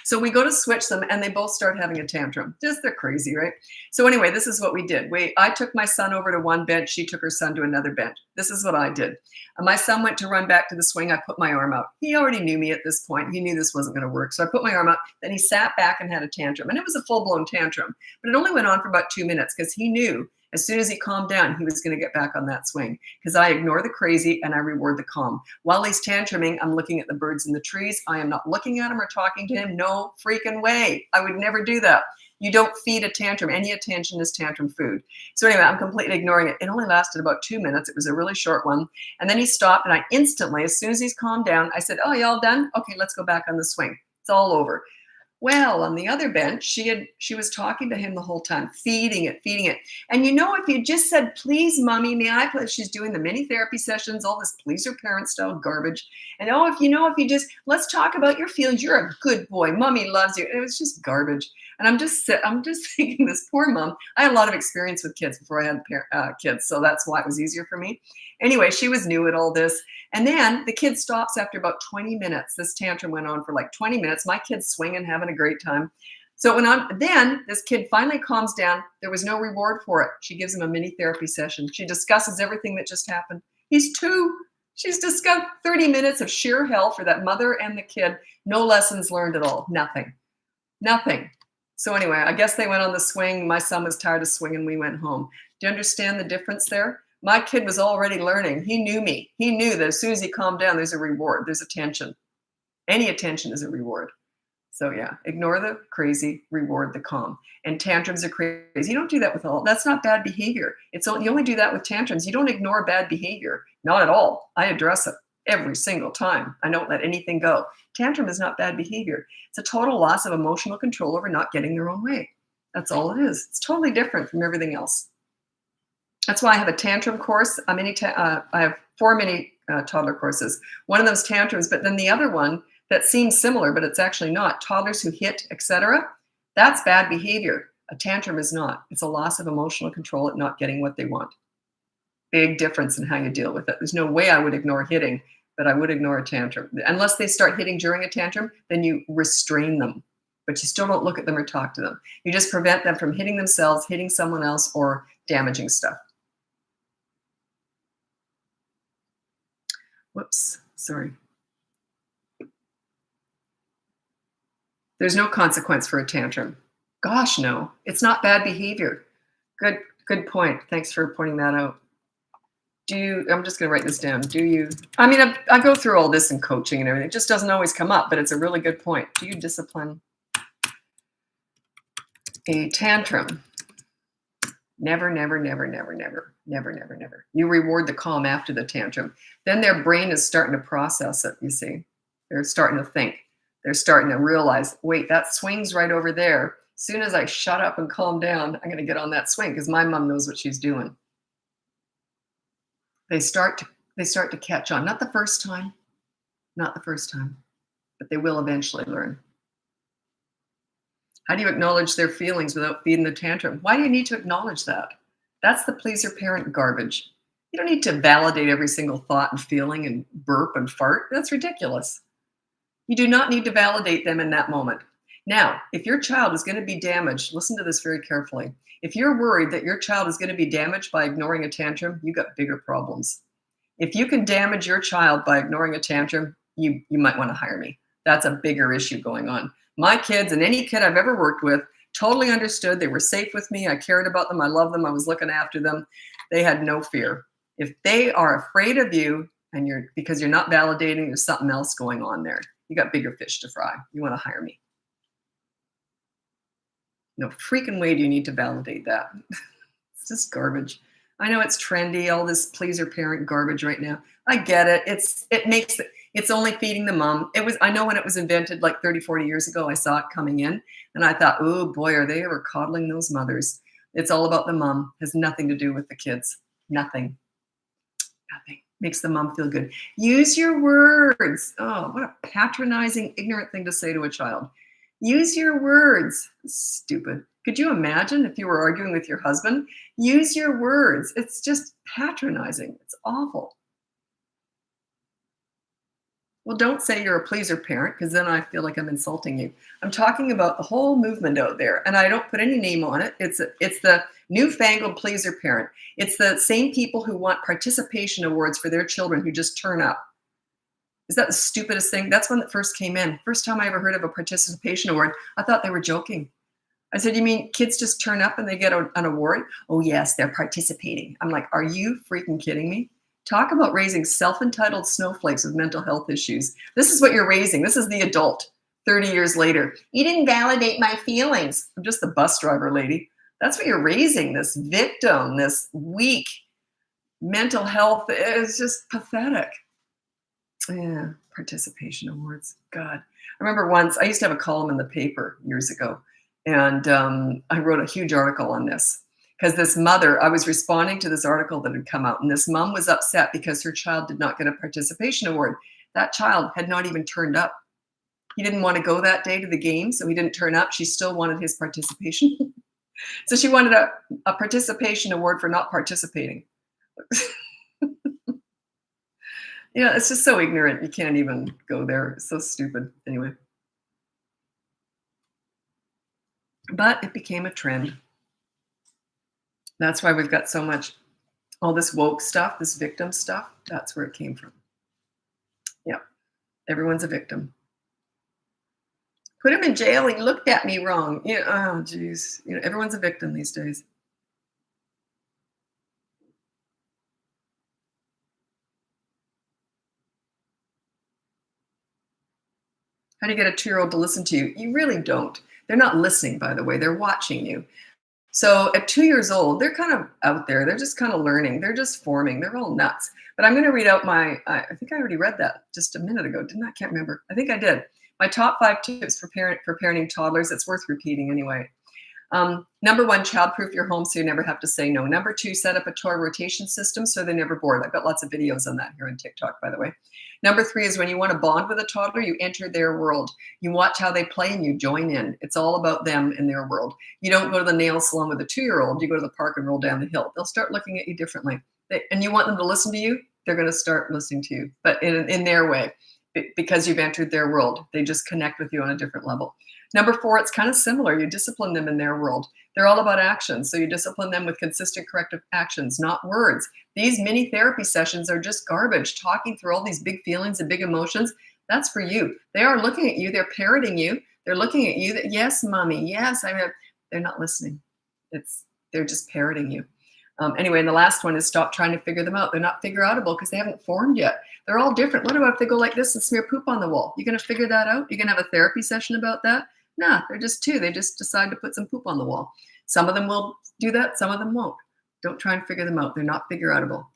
So we go to switch them, and they both start having a tantrum. Just they're crazy, right? So anyway, this is what we did. I took my son over to one bench. She took her son to another bench. This is what I did. My son went to run back to the swing. I put my arm out. He already knew me at this point. He knew this wasn't going to work. So I put my arm out. Then he sat back and had a tantrum. And it was a full-blown tantrum. But it only went on for about 2 minutes because he knew as soon as he calmed down, he was going to get back on that swing, because I ignore the crazy and I reward the calm. While he's tantruming, I'm looking at the birds in the trees. I am not looking at him or talking to him. No freaking way. I would never do that. You don't feed a tantrum. Any attention is tantrum food. So anyway, I'm completely ignoring it. It only lasted about 2 minutes. It was a really short one. And then he stopped, and I instantly, as soon as he's calmed down, I said, oh, y'all done? Okay, let's go back on the swing. It's all over. Well, on the other bench, she was talking to him the whole time, feeding it. And if you just said, please, mommy, may I play? She's doing the mini therapy sessions, all this please your parent style garbage. And if you just, let's talk about your feelings. You're a good boy. Mommy loves you. And it was just garbage. And I'm just thinking, this poor mom. I had a lot of experience with kids before I had kids, so that's why it was easier for me. Anyway, she was new at all this. And then the kid stops after about 20 minutes. This tantrum went on for like 20 minutes. My kid's swinging, having a great time. So it went on. Then this kid finally calms down. There was no reward for it. She gives him a mini therapy session. She discusses everything that just happened. He's 2. She's discussed 30 minutes of sheer hell for that mother and the kid. No lessons learned at all. Nothing. So anyway, I guess they went on the swing. My son was tired of swinging. We went home. Do you understand the difference there? My kid was already learning. He knew me. He knew that as soon as he calmed down, there's a reward. There's attention. Any attention is a reward. So yeah, ignore the crazy, reward the calm. And tantrums are crazy. You don't do that with all. That's not bad behavior. You only do that with tantrums. You don't ignore bad behavior. Not at all. I address it every single time. I don't let anything go. Tantrum is not bad behavior. It's a total loss of emotional control over not getting their own way. That's all it is. It's totally different from everything else. That's why I have a tantrum course. I have 4 mini toddler courses. One of them's tantrums, but then the other one that seems similar, but it's actually not. Toddlers who hit, etc. That's bad behavior. A tantrum is not. It's a loss of emotional control at not getting what they want. Big difference in how you deal with it. There's no way I would ignore hitting, but I would ignore a tantrum. Unless they start hitting during a tantrum, then you restrain them. But you still don't look at them or talk to them. You just prevent them from hitting themselves, hitting someone else, or damaging stuff. Whoops, sorry. There's no consequence for a tantrum. Gosh, no. It's not bad behavior. Good point. Thanks for pointing that out. I'm just going to write this down. I go through all this in coaching and everything. It just doesn't always come up, but it's a really good point. Do you discipline a tantrum? Never. You reward the calm after the tantrum. Then their brain is starting to process it, you see. They're starting to think. They're starting to realize, wait, that swing's right over there. soon as I shut up and calm down, I'm gonna get on that swing because my mom knows what she's doing. They start to they start to catch on. Not the first time, not the first time, but they will eventually learn. How do you acknowledge their feelings without feeding the tantrum? Why do you need to acknowledge that? That's the pleaser parent garbage. You don't need to validate every single thought and feeling and burp and fart. That's ridiculous. You do not need to validate them in that moment. Now, if your child is going to be damaged, listen to this very carefully. If you're worried that your child is going to be damaged by ignoring a tantrum, you got bigger problems. If you can damage your child by ignoring a tantrum, you might want to hire me. That's a bigger issue going on. My kids and any kid I've ever worked with totally understood. They were safe with me. I cared about them. I loved them. I was looking after them. They had no fear. If they are afraid of you and because you're not validating, there's something else going on there. You got bigger fish to fry. You want to hire me. No freaking way do you need to validate that. It's just garbage. I know it's trendy, all this pleaser parent garbage right now. I get it. It's only feeding the mom. I know when it was invented like 30, 40 years ago, I saw it coming in and I thought, oh boy, are they ever coddling those mothers? It's all about the mom. Has nothing to do with the kids. Nothing. Nothing. Makes the mom feel good. Use your words. Oh, what a patronizing, ignorant thing to say to a child. Use your words. Stupid. Could you imagine if you were arguing with your husband? Use your words. It's just patronizing. It's awful. Well, don't say you're a pleaser parent because then I feel like I'm insulting you. I'm talking about the whole movement out there, and I don't put any name on it. It's the newfangled pleaser parent. It's the same people who want participation awards for their children who just turn up. Is that the stupidest thing? That's when it first came in. First time I ever heard of a participation award, I thought they were joking. I said, you mean kids just turn up and they get an award? Oh, yes, they're participating. I'm like, are you freaking kidding me? Talk about raising self-entitled snowflakes with mental health issues. This is what you're raising. This is the adult 30 years later. You didn't validate my feelings. I'm just the bus driver lady. That's what you're raising, this victim, this weak mental health is just pathetic. Yeah, participation awards. God. I remember once, I used to have a column in the paper years ago, and I wrote a huge article on this because this mother, I was responding to this article that had come out, and this mom was upset because her child did not get a participation award. That child had not even turned up. He didn't want to go that day to the game, so he didn't turn up. She still wanted his participation. So she wanted a participation award for not participating. Yeah, it's just so ignorant. You can't even go there. It's so stupid. Anyway. But it became a trend. That's why we've got so much, all this woke stuff, this victim stuff. That's where it came from. Yeah, everyone's a victim. Put him in jail. He looked at me wrong. Yeah, oh, geez. Everyone's a victim these days. How do you get a 2-year-old to listen to you? You really don't. They're not listening, by the way. They're watching you. So at 2 years old, they're kind of out there. They're just kind of learning. They're just forming. They're all nuts. But I'm going to read out I think I already read that just a minute ago. Didn't I? Can't remember. I think I did. My top 5 tips for parenting toddlers. It's worth repeating anyway. Number 1, childproof your home so you never have to say no. Number 2, set up a toy rotation system so they're never bored. I've got lots of videos on that here on TikTok, by the way. Number 3 is when you want to bond with a toddler, you enter their world. You watch how they play and you join in. It's all about them and their world. You don't go to the nail salon with a 2-year-old. You go to the park and roll down the hill. They'll start looking at you differently. And you want them to listen to you, they're going to start listening to you, but in their way, because you've entered their world. They just connect with you on a different level. Number 4, it's kind of similar. You discipline them in their world. They're all about actions. So you discipline them with consistent corrective actions, not words. These mini therapy sessions are just garbage. Talking through all these big feelings and big emotions, that's for you. They are looking at you. They're parroting you. They're looking at you. That, yes, mommy. Yes, they're not listening. They're just parroting you. Anyway, and the last one is stop trying to figure them out. They're not figure outable because they haven't formed yet. They're all different. What about if they go like this and smear poop on the wall? You're going to figure that out? You're going to have a therapy session about that? Nah, they're just 2. They just decide to put some poop on the wall. Some of them will do that. Some of them won't. Don't try and figure them out. They're not figure outable.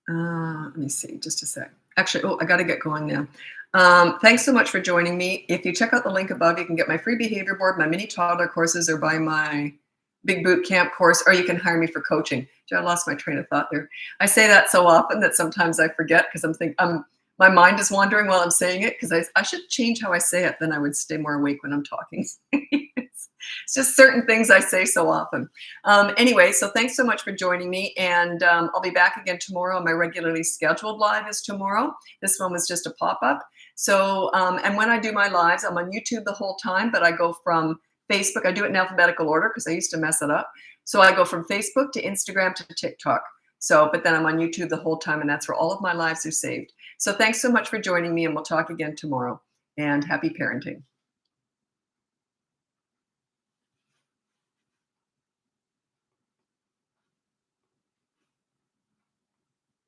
Let me see, just a sec. Actually, I got to get going now. Thanks so much for joining me. If you check out the link above, you can get my free behavior board, my mini toddler courses, or buy my big boot camp course, or you can hire me for coaching. I lost my train of thought there. I say that so often that sometimes I forget because my mind is wandering while I'm saying it, because I should change how I say it. Then I would stay more awake when I'm talking. It's just certain things I say so often. Anyway, so thanks so much for joining me. And I'll be back again tomorrow. My regularly scheduled live is tomorrow. This one was just a pop-up. So, and when I do my lives, I'm on YouTube the whole time, but I go from Facebook. I do it in alphabetical order because I used to mess it up. So I go from Facebook to Instagram to TikTok. So, but then I'm on YouTube the whole time, and that's where all of my lives are saved. So thanks so much for joining me, and we'll talk again tomorrow. And happy parenting.